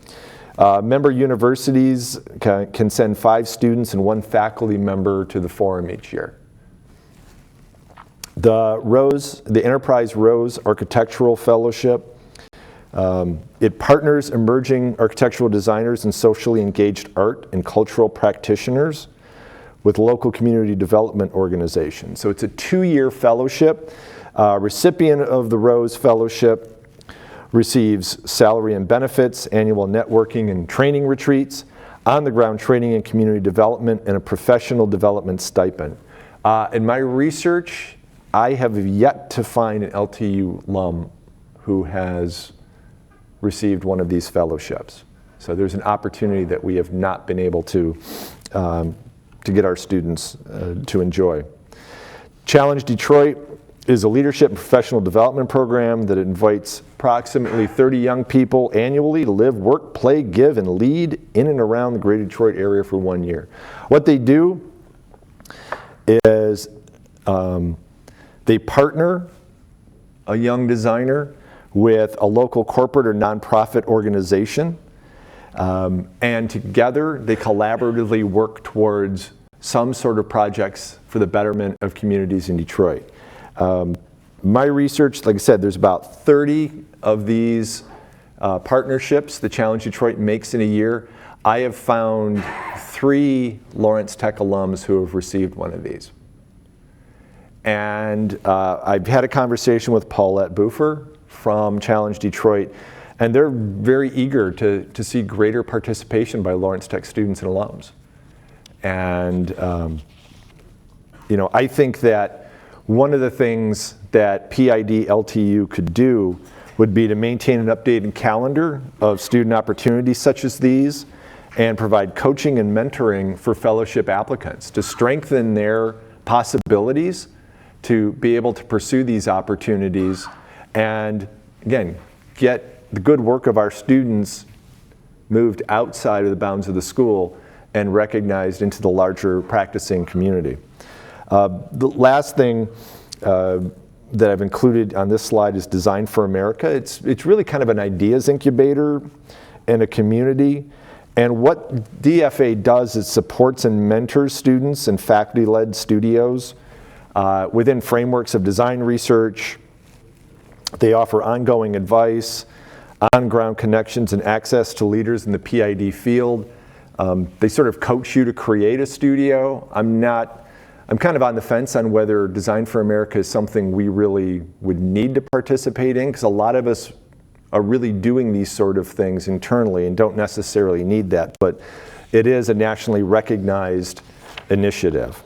Member universities can send 5 students and 1 faculty member to the forum each year. The Enterprise Rose Architectural Fellowship, it partners emerging architectural designers and socially engaged art and cultural practitioners with local community development organizations. So it's a 2-year fellowship. Recipient of the Rose Fellowship receives salary and benefits, annual networking and training retreats, on-the-ground training and community development, and a professional development stipend. In my research, I have yet to find an LTU alum who has received one of these fellowships. So there's an opportunity that we have not been able to get our students to enjoy. Challenge Detroit is a leadership and professional development program that invites approximately 30 young people annually to live, work, play, give, and lead in and around the greater Detroit area for 1 year. What they do is they partner a young designer with a local corporate or nonprofit organization, and together they collaboratively work towards some sort of projects for the betterment of communities in Detroit. My research, like I said, there's about 30 of these partnerships that Challenge Detroit makes in a year. I have found 3 Lawrence Tech alums who have received one of these. And I've had a conversation with Paulette Buffer from Challenge Detroit, and they're very eager to see greater participation by Lawrence Tech students and alums. And I think that one of the things that PID LTU could do would be to maintain an updated calendar of student opportunities such as these, and provide coaching and mentoring for fellowship applicants to strengthen their possibilities to be able to pursue these opportunities, and again, get the good work of our students moved outside of the bounds of the school and recognized into the larger practicing community. The last thing that I've included on this slide is Design for America. It's really kind of an ideas incubator and a community. And what DFA does is supports and mentors students in faculty-led studios within frameworks of design research. They offer ongoing advice, on-ground connections, and access to leaders in the PID field. They sort of coach you to create a studio. I'm kind of on the fence on whether Design for America is something we really would need to participate in, because a lot of us are really doing these sort of things internally and don't necessarily need that, but it is a nationally recognized initiative.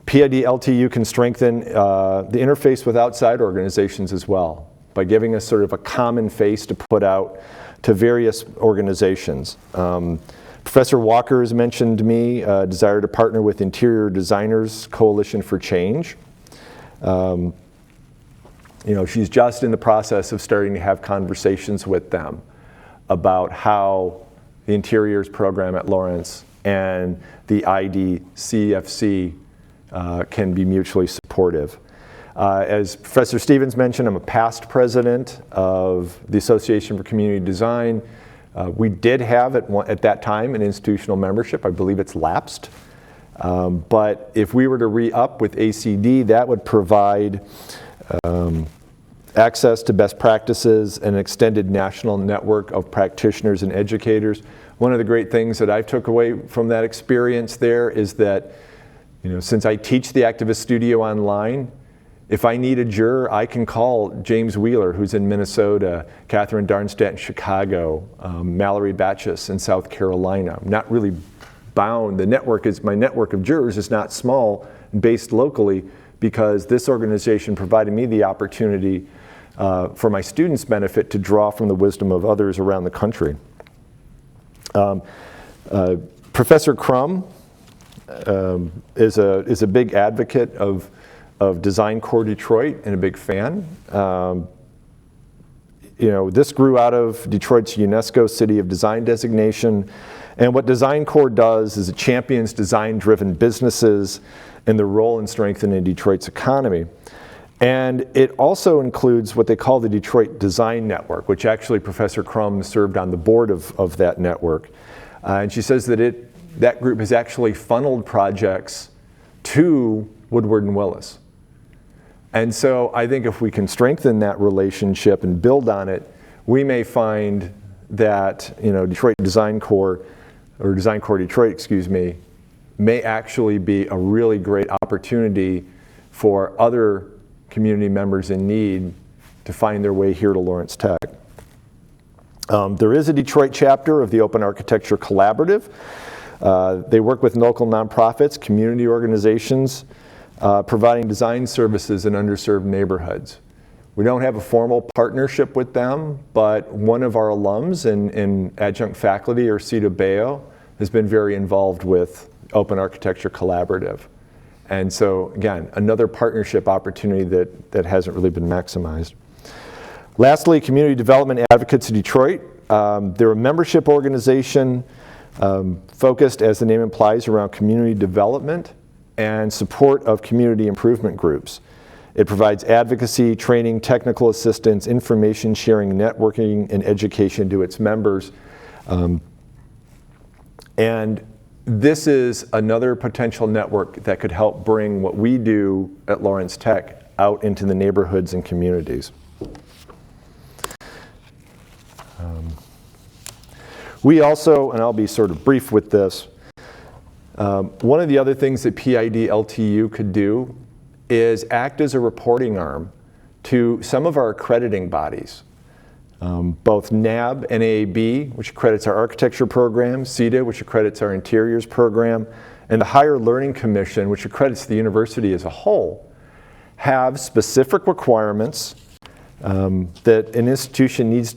PID LTU can strengthen the interface with outside organizations as well by giving us sort of a common face to put out to various organizations. Professor Walker has mentioned me, desire to partner with Interior Designers Coalition for Change. She's just in the process of starting to have conversations with them about how the interiors program at Lawrence and the ID CFC can be mutually supportive. As Professor Stevens mentioned, I'm a past president of the Association for Community Design. We did have at that time an institutional membership. I believe it's lapsed. But if we were to re-up with ACD, that would provide access to best practices and an extended national network of practitioners and educators. One of the great things that I took away from that experience there is that, since I teach the Activist Studio online, if I need a juror, I can call James Wheeler, who's in Minnesota, Catherine Darnstadt in Chicago, Mallory Batchus in South Carolina. I'm not really bound. My network of jurors is not small and based locally, because this organization provided me the opportunity for my students' benefit to draw from the wisdom of others around the country. Professor Crum is a big advocate of Design Core Detroit and a big fan. This grew out of Detroit's UNESCO City of Design designation. And what Design Core does is it champions design-driven businesses and their role in strengthening Detroit's economy. And it also includes what they call the Detroit Design Network, which actually Professor Crum served on the board of that network. And she says that that group has actually funneled projects to Woodward and Willis. And so I think if we can strengthen that relationship and build on it, we may find that Detroit Design Core, or Design Core Detroit, may actually be a really great opportunity for other community members in need to find their way here to Lawrence Tech. There is a Detroit chapter of the Open Architecture Collaborative. They work with local nonprofits, community organizations, providing design services in underserved neighborhoods. We don't have a formal partnership with them, but one of our alums in adjunct faculty, Ursita Bayo, has been very involved with Open Architecture Collaborative. And so, again, another partnership opportunity that hasn't really been maximized. Lastly, Community Development Advocates of Detroit. They're a membership organization focused, as the name implies, around community development and support of community improvement groups. It provides advocacy, training, technical assistance, information sharing, networking, and education to its members. And this is another potential network that could help bring what we do at Lawrence Tech out into the neighborhoods and communities. We also, and I'll be sort of brief with this, one of the other things that PID LTU could do is act as a reporting arm to some of our accrediting bodies. Both NAB, NAAB, which accredits our architecture program, CETA, which accredits our interiors program, and the Higher Learning Commission, which accredits the university as a whole, have specific requirements that an institution needs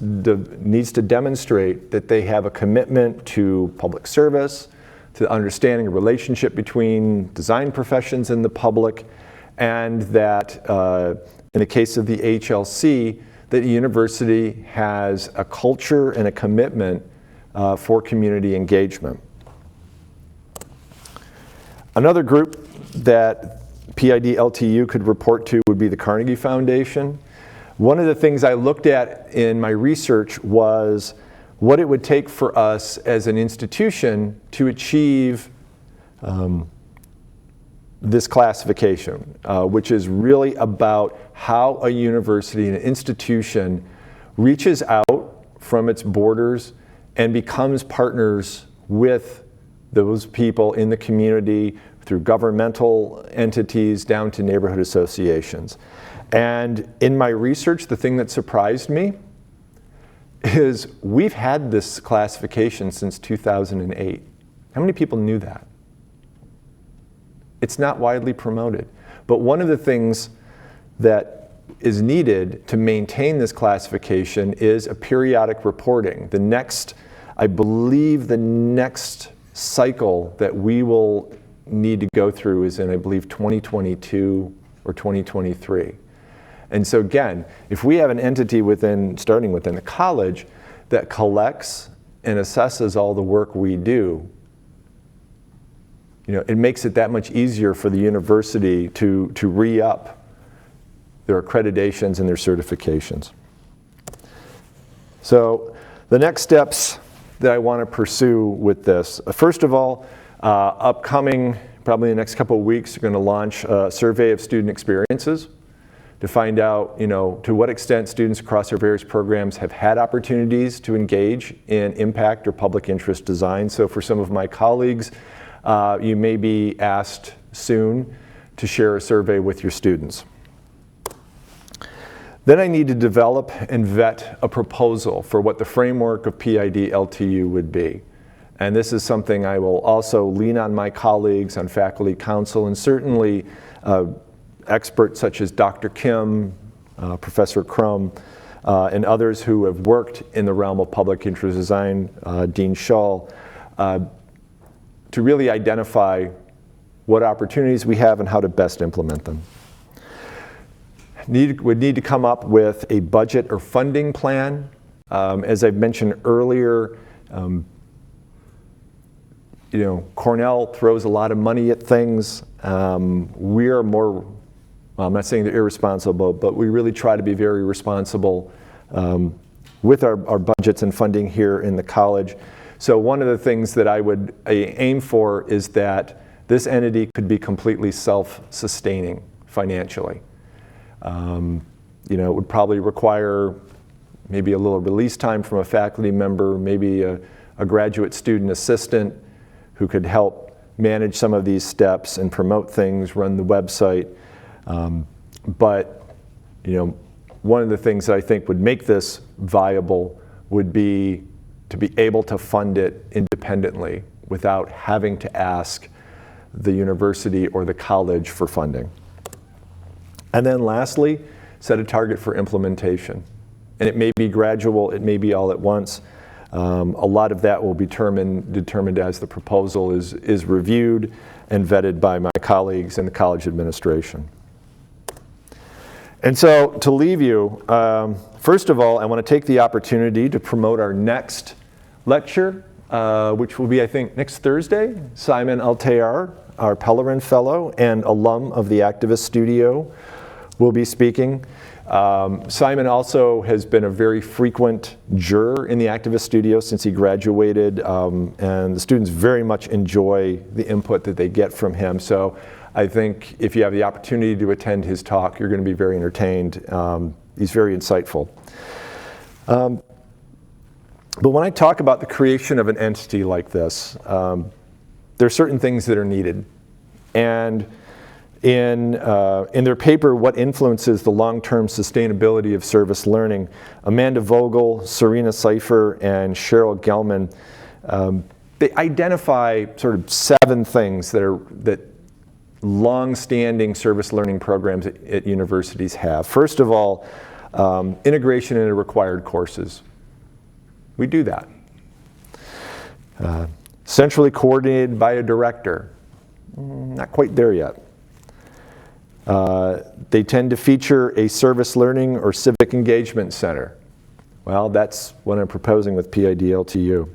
to demonstrate that they have a commitment to public service, to understanding a relationship between design professions and the public, and that in the case of the HLC, that the university has a culture and a commitment for community engagement. Another group that PID LTU could report to would be the Carnegie Foundation. One of the things I looked at in my research was what it would take for us as an institution to achieve this classification, which is really about how a university, an institution, reaches out from its borders and becomes partners with those people in the community through governmental entities down to neighborhood associations. And in my research, the thing that surprised me is we've had this classification since 2008. How many people knew that? It's not widely promoted. But one of the things that is needed to maintain this classification is a periodic reporting. The next, I believe the next cycle that we will need to go through is in, I believe, 2022 or 2023. And so again, if we have an entity starting within the college that collects and assesses all the work we do, it makes it that much easier for the university to re-up their accreditations and their certifications. So the next steps that I want to pursue with this, first of all, upcoming, probably in the next couple of weeks, we're going to launch a survey of student experiences to find out, to what extent students across our various programs have had opportunities to engage in impact or public interest design. So for some of my colleagues, you may be asked soon to share a survey with your students. Then I need to develop and vet a proposal for what the framework of PID LTU would be. And this is something I will also lean on my colleagues, on faculty council, and certainly experts such as Dr. Kim, Professor Crum, and others who have worked in the realm of public interest design, Dean Shull, to really identify what opportunities we have and how to best implement them. Would need to come up with a budget or funding plan. As I've mentioned earlier, Cornell throws a lot of money at things. We are more, I'm not saying they're irresponsible, but we really try to be very responsible with our budgets and funding here in the college. So one of the things that I would aim for is that this entity could be completely self-sustaining financially. It would probably require maybe a little release time from a faculty member, maybe a graduate student assistant who could help manage some of these steps and promote things, run the website. But one of the things that I think would make this viable would be to be able to fund it independently without having to ask the university or the college for funding. And then lastly, set a target for implementation. And it may be gradual, it may be all at once. A lot of that will be determined as the proposal is reviewed and vetted by my colleagues in the college administration. And so to leave you, first of all, I want to take the opportunity to promote our next lecture, which will be, I think, next Thursday. Simon Altair, our Pellerin Fellow and alum of the Activist Studio, will be speaking. Simon also has been a very frequent juror in the Activist Studio since he graduated, and the students very much enjoy the input that they get from him. So I think if you have the opportunity to attend his talk, you're going to be very entertained. He's very insightful. But when I talk about the creation of an entity like this, there are certain things that are needed. And in their paper, What Influences the Long-Term Sustainability of Service Learning, Amanda Vogel, Serena Seifer, and Cheryl Gelman, they identify sort of 7 things that long-standing service learning programs at universities have. First of all, integration into required courses. We do that. Centrally coordinated by a director. Not quite there yet. They tend to feature a service learning or civic engagement center. Well, that's what I'm proposing with PID-LTU.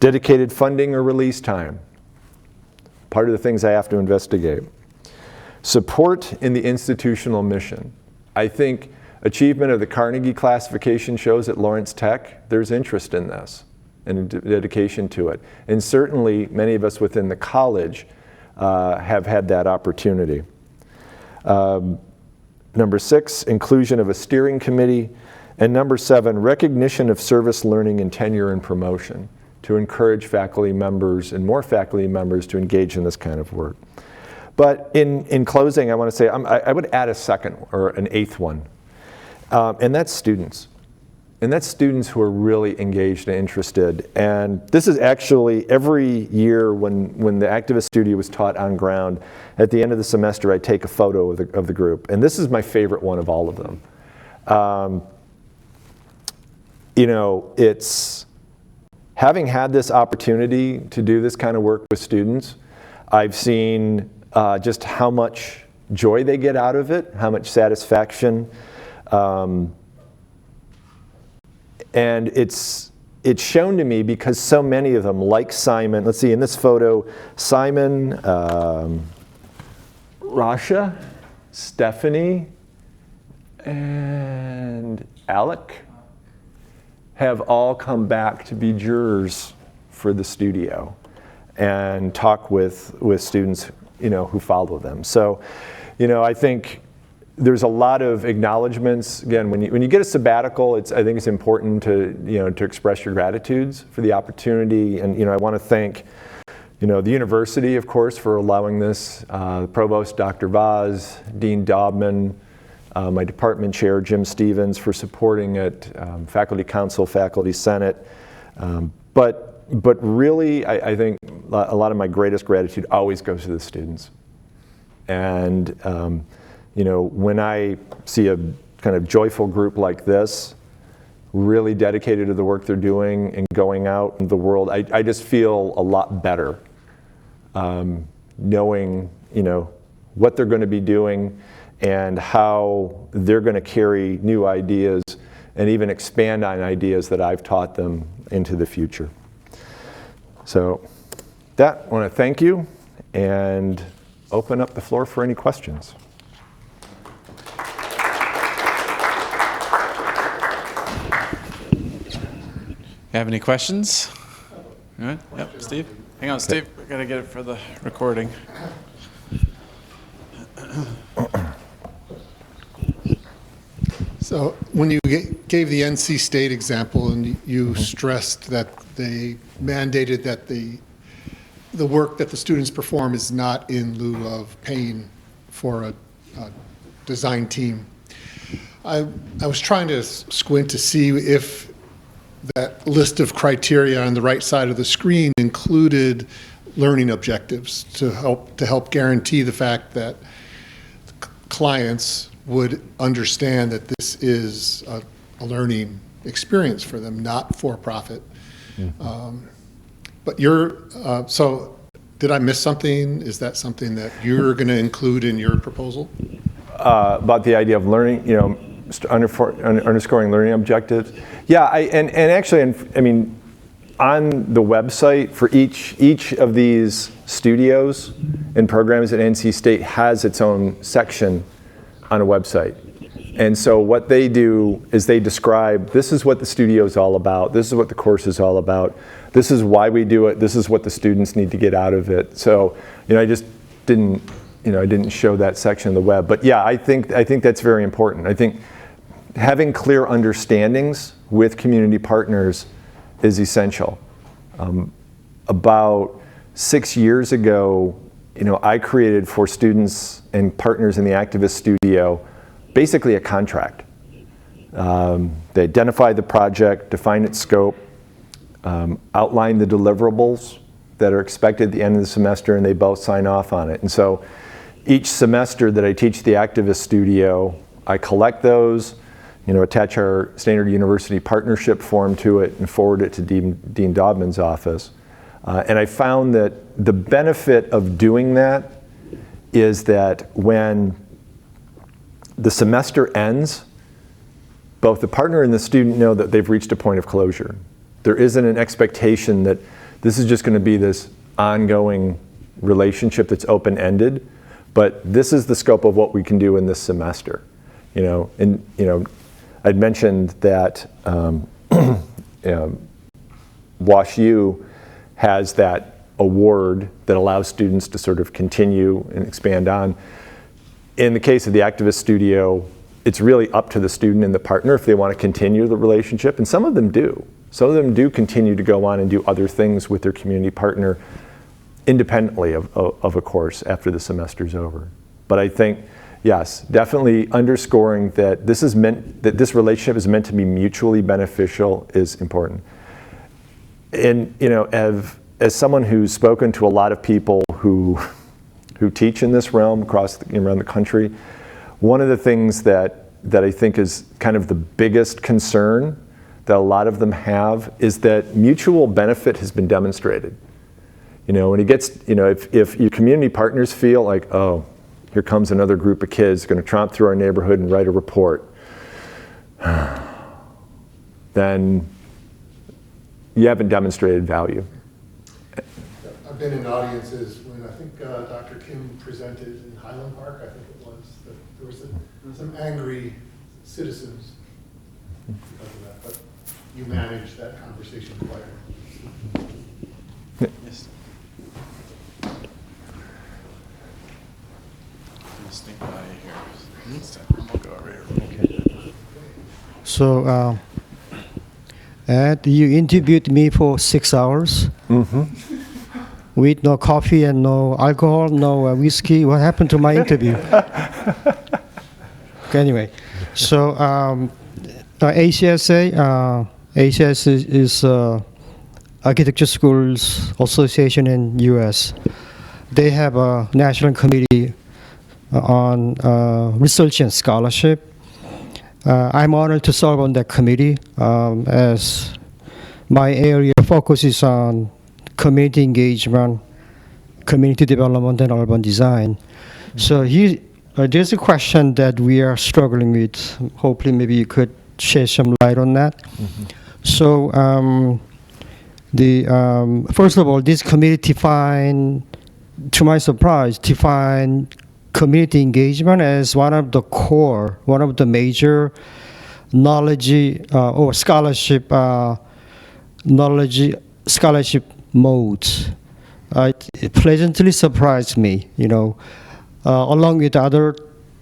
Dedicated funding or release time. Part of the things I have to investigate. Support in the institutional mission. I think achievement of the Carnegie classification shows at Lawrence Tech, there's interest in this and dedication to it. And certainly many of us within the college have had that opportunity. Number 6, inclusion of a steering committee. And number 7, recognition of service learning and tenure and promotion to encourage faculty members and more faculty members to engage in this kind of work. But in closing, I want to say I would add a second or an 8th one, and that's students. And that's students who are really engaged and interested. And this is actually every year when the activist studio was taught on ground, at the end of the semester I take a photo of the group. And this is my favorite one of all of them. You know, it's having had this opportunity to do this kind of work with students, I've seen just how much joy they get out of it, how much satisfaction. And it's shown to me because so many of them, like Simon, let's see, in this photo, Simon, Rasha, Stephanie, and Alec have all come back to be jurors for the studio and talk with students, you know, who follow them. So, you know, I think there's a lot of acknowledgments. Again, when you get a sabbatical, I think it's important to, you know, to express your gratitudes for the opportunity. And, you know, I want to thank, you know, the university, of course, for allowing this, Provost Dr. Vaz, Dean Dobman, my department chair, Jim Stevens, for supporting it, Faculty Council, Faculty Senate. But really, I think a lot of my greatest gratitude always goes to the students. And, you know, when I see a kind of joyful group like this, really dedicated to the work they're doing and going out in the world, I just feel a lot better knowing, you know, what they're going to be doing and how they're going to carry new ideas and even expand on ideas that I've taught them into the future. So that, I want to thank you and open up the floor for any questions. You have any questions? All right. Yep, Steve. Hang on, Steve. I gotta get it for the recording. So when you gave the NC State example and you stressed that they mandated that the work that the students perform is not in lieu of paying for a design team, I was trying to squint to see if that list of criteria on the right side of the screen included learning objectives to help guarantee the fact that clients would understand that this is a learning experience for them, not for profit. Mm-hmm. But so did I miss something? Is that something that you're going to include in your proposal? About the idea of learning, you know, underscoring learning objectives. Yeah, and actually, I mean, on the website for each of these studios and programs at NC State has its own section on a website. And so what they do is they describe, this is what the studio is all about, this is what the course is all about, this is why we do it, this is what the students need to get out of it. So, you know, I just didn't, you know, I didn't show that section of the web. But yeah, I think that's very important. I think having clear understandings with community partners is essential. About 6 years ago, you know, I created for students and partners in the activist studio basically a contract. They identify the project, define its scope, outline the deliverables that are expected at the end of the semester, and they both sign off on it. And so each semester that I teach the activist studio, I collect those, you know, attach our standard university partnership form to it and forward it to Dean Dobman's office. And I found that the benefit of doing that is that when the semester ends, both the partner and the student know that they've reached a point of closure. There isn't an expectation that this is just going to be this ongoing relationship that's open-ended, but this is the scope of what we can do in this semester. I'd mentioned that WashU has that award that allows students to sort of continue and expand on. In the case of the Activist Studio, it's really up to the student and the partner if they want to continue the relationship, and some of them do. Some of them do continue to go on and do other things with their community partner independently of a course after the semester's over. But I think, yes, definitely underscoring that this relationship is meant to be mutually beneficial is important. And as someone who's spoken to a lot of people who teach in this realm around the country, one of the things that I think is kind of the biggest concern that a lot of them have is that mutual benefit has been demonstrated. When it gets, if your community partners feel like, oh, here comes another group of kids going to tromp through our neighborhood and write a report, then you haven't demonstrated value. I've been in audiences when I think Dr. Kim presented in Highland Park, I think it was, that there was some angry citizens because of that, but you managed that conversation quite well. Yes. Let's think about it here. We'll go over here. Okay. So, Ed, you interviewed me for 6 hours. Mm-hmm. With no coffee and no alcohol, no whiskey. What happened to my interview? Okay, anyway, so ACSA is Architecture Schools Association in U.S. They have a national committee on research and scholarship. I'm honored to serve on that committee as my area focuses on community engagement, community development, and urban design. So there's a question that we are struggling with. Hopefully, maybe you could shed some light on that. Mm-hmm. So, first of all, this committee to my surprise, define community engagement as one of the major knowledge or scholarship modes. It pleasantly surprised me, along with other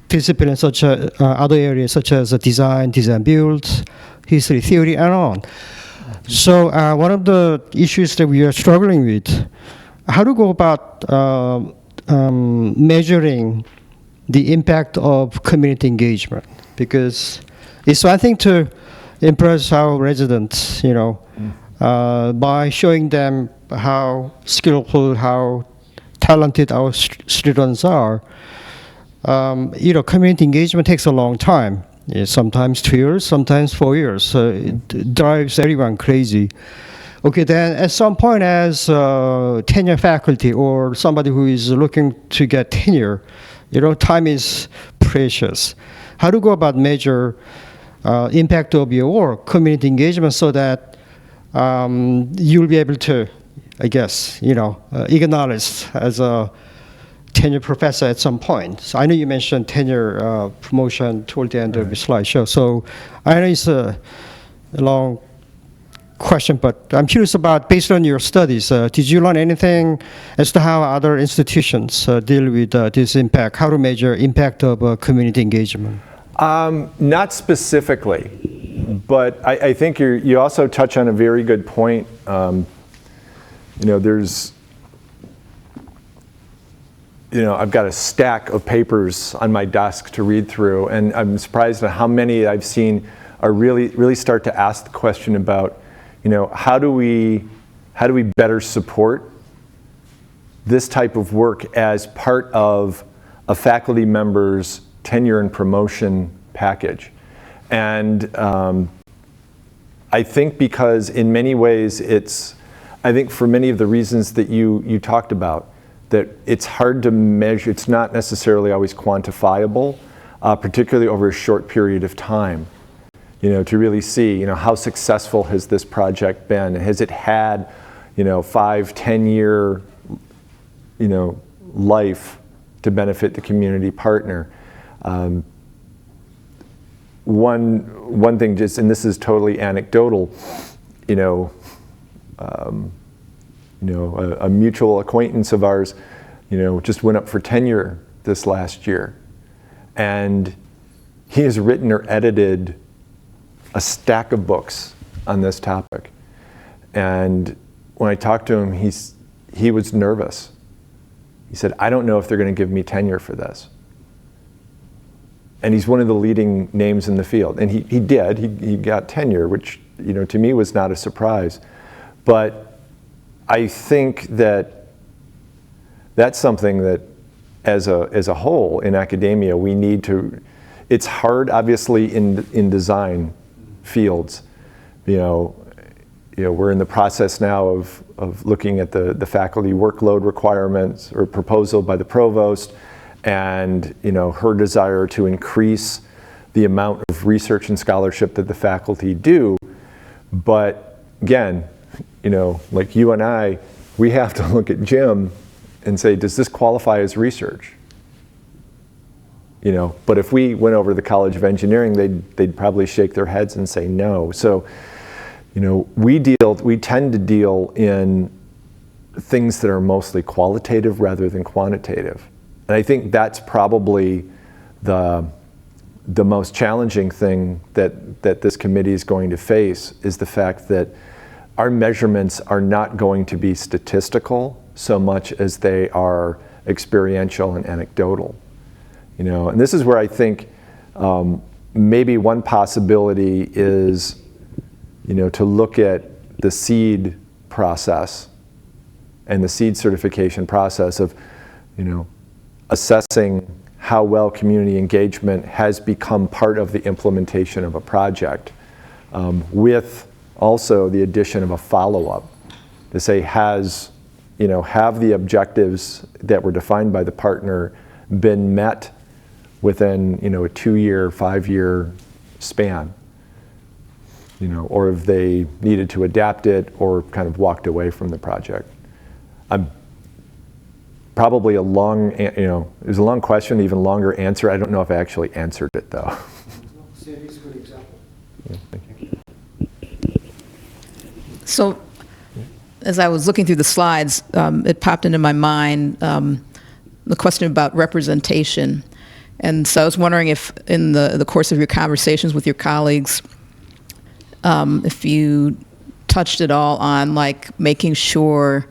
disciplines other areas such as design build, history, theory, and on. So one of the issues that we are struggling with, how to go about measuring the impact of community engagement, because it's one thing to impress our residents, by showing them how skillful, how talented our students are. Community engagement takes a long time. Sometimes 2 years, sometimes 4 years. So it drives everyone crazy. Okay, then at some point as tenure faculty or somebody who is looking to get tenure, time is precious. How to go about measure impact of your work, community engagement, so that you'll be able to, I guess, acknowledged as a tenure professor at some point. So I know you mentioned tenure promotion toward the end of the slideshow. So I know it's a long question, but I'm curious about, based on your studies, did you learn anything as to how other institutions deal with this impact, how to measure impact of community engagement? Not specifically, but I think you also touch on a very good point. I've got a stack of papers on my desk to read through, and I'm surprised at how many I've seen are really start to ask the question about, how do we better support this type of work as part of a faculty member's tenure and promotion package. And I think because in many ways I think for many of the reasons that you talked about, that it's hard to measure, it's not necessarily always quantifiable, particularly over a short period of time, to really see, how successful has this project been? Has it had, 5-10 year, life to benefit the community partner? one thing, just, and this is totally anecdotal, a mutual acquaintance of ours, just went up for tenure this last year, and he has written or edited a stack of books on this topic. And when I talked to him, he was nervous. He said, I don't know if they're going to give me tenure for this. And he's one of the leading names in the field. And he did, he got tenure, which, to me was not a surprise. But I think that that's something that as a whole in academia, we need to, it's hard obviously in design fields. We're in the process now of looking at the faculty workload requirements or proposal by the provost, and her desire to increase the amount of research and scholarship that the faculty do. But again, like you and I, we have to look at Jim and say, does this qualify as research? But if we went over to the College of Engineering, they'd probably shake their heads and say no. So, we tend to deal in things that are mostly qualitative rather than quantitative. And I think that's probably the most challenging thing that this committee is going to face, is the fact that our measurements are not going to be statistical so much as they are experiential and anecdotal. And this is where I think maybe one possibility is, to look at the CEED process and the CEED certification process of, assessing how well community engagement has become part of the implementation of a project, with also the addition of a follow-up to say, have the objectives that were defined by the partner been met within, a 2-year, 5-year span, or if they needed to adapt it or kind of walked away from the project. Probably a long, it was a long question, even longer answer. I don't know if I actually answered it though. Sandy is a good example. Yeah, thank you. So, as I was looking through the slides, it popped into my mind the question about representation. And so I was wondering if in the course of your conversations with your colleagues, if you touched at all on like making sure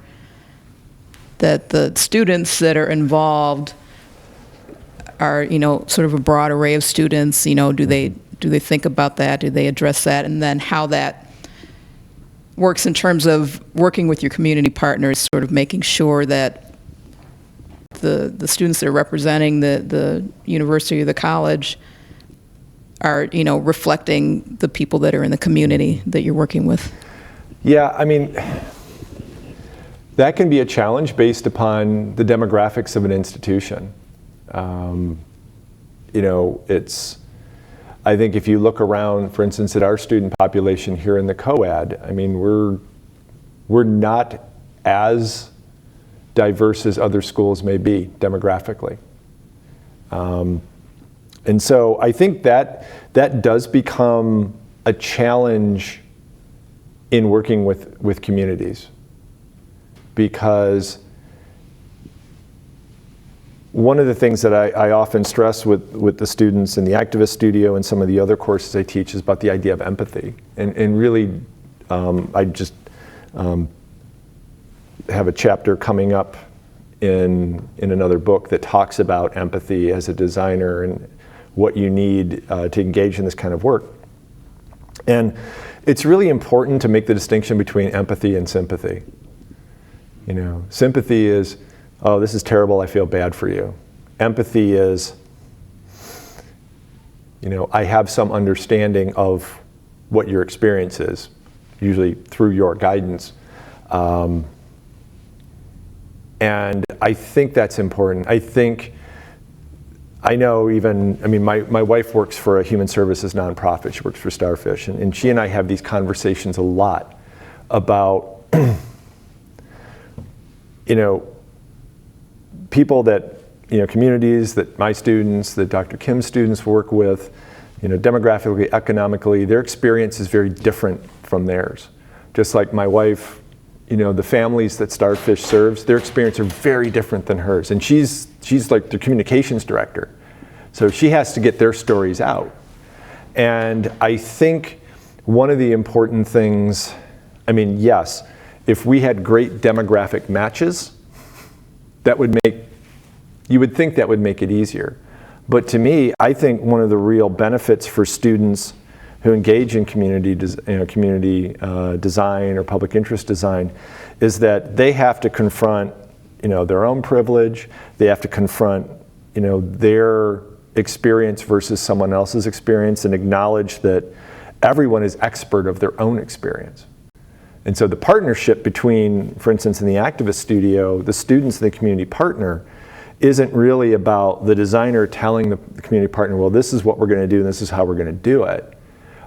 that the students that are involved are, sort of a broad array of students, do they think about that? Do they address that? And then how that works in terms of working with your community partners, sort of making sure that the students that are representing the university or the college are, reflecting the people that are in the community that you're working with. Yeah, I mean, that can be a challenge based upon the demographics of an institution. I think if you look around, for instance, at our student population here in the CoAD, I mean, we're not as diverse as other schools may be demographically. And so I think that does become a challenge in working with communities, because one of the things that I often stress with the students in the activist studio and some of the other courses I teach is about the idea of empathy. And really, I just have a chapter coming up in another book that talks about empathy as a designer and what you need to engage in this kind of work. And it's really important to make the distinction between empathy and sympathy. Sympathy is, oh, this is terrible, I feel bad for you. Empathy is, I have some understanding of what your experience is, usually through your guidance. And I think that's important. I know my wife works for a human services nonprofit. She works for Starfish. And she and I have these conversations a lot about, people that, communities that my students, that Dr. Kim's students work with, demographically, economically, their experience is very different from theirs. Just like my wife, the families that Starfish serves, their experience are very different than hers. And she's like the communications director. So she has to get their stories out. And I think one of the important things, yes, if we had great demographic matches, you would think that would make it easier. But to me, I think one of the real benefits for students who engage in community design or public interest design is that they have to confront their own privilege. They have to confront their experience versus someone else's experience, and acknowledge that everyone is expert of their own experience. And so the partnership between, for instance, in the activist studio, the students and the community partner isn't really about the designer telling the community partner, well, this is what we're going to do and this is how we're going to do it,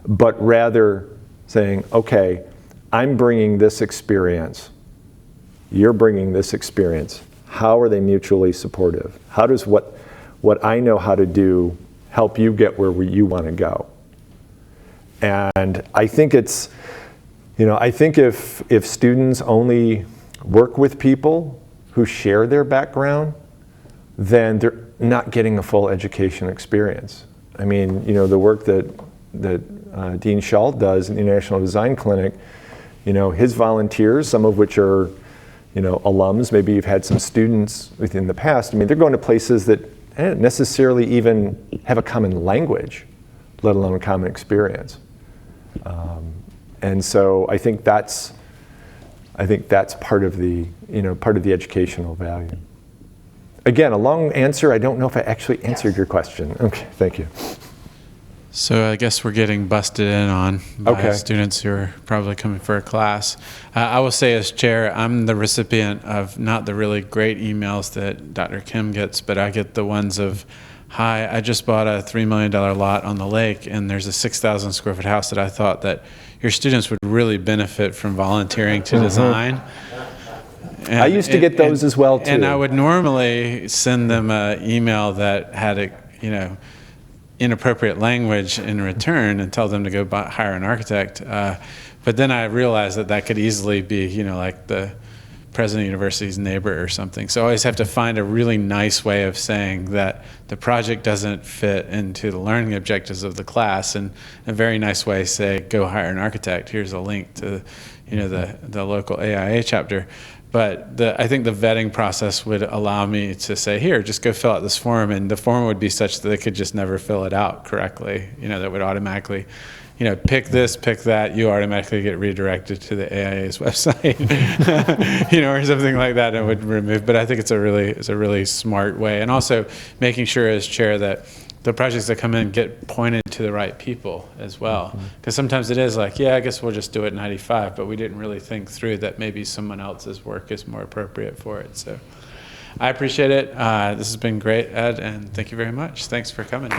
but rather saying, okay, I'm bringing this experience, you're bringing this experience. How are they mutually supportive? How does what I know how to do help you get where you want to go? And I think it's, I think if students only work with people who share their background, then they're not getting a full education experience. The work that Dean Schalt does in the National Design Clinic, his volunteers, some of which are, alums, maybe you've had some students within the past, they're going to places that don't necessarily even have a common language, let alone a common experience. And so I think that's part of the educational value. Again, a long answer. I don't know if I actually answered your question. Okay, thank you. So I guess we're getting busted in on by students who are probably coming for a class. I will say as chair, I'm the recipient of not the really great emails that Dr. Kim gets, but I get the ones of, hi, I just bought a $3 million lot on the lake, and there's a 6,000 square foot house that I thought that your students would really benefit from volunteering to design. And, I used to get those as well, too. And I would normally send them an email that had inappropriate language in return and tell them to go hire an architect. But then I realized that could easily be, like the president of the university's neighbor or something. So I always have to find a really nice way of saying that the project doesn't fit into the learning objectives of the class, and a very nice way say, go hire an architect. Here's a link to, the local AIA chapter. But I think the vetting process would allow me to say, here, just go fill out this form, and the form would be such that they could just never fill it out correctly. That would automatically, pick this, pick that. You automatically get redirected to the AIA's website, or something like that, and would remove. But I think it's a really smart way, and also making sure as chair that the projects that come in get pointed to the right people as well. Because sometimes it is like, I guess we'll just do it 95, but we didn't really think through that maybe someone else's work is more appropriate for it. So I appreciate it. This has been great, Ed, and thank you very much. Thanks for coming.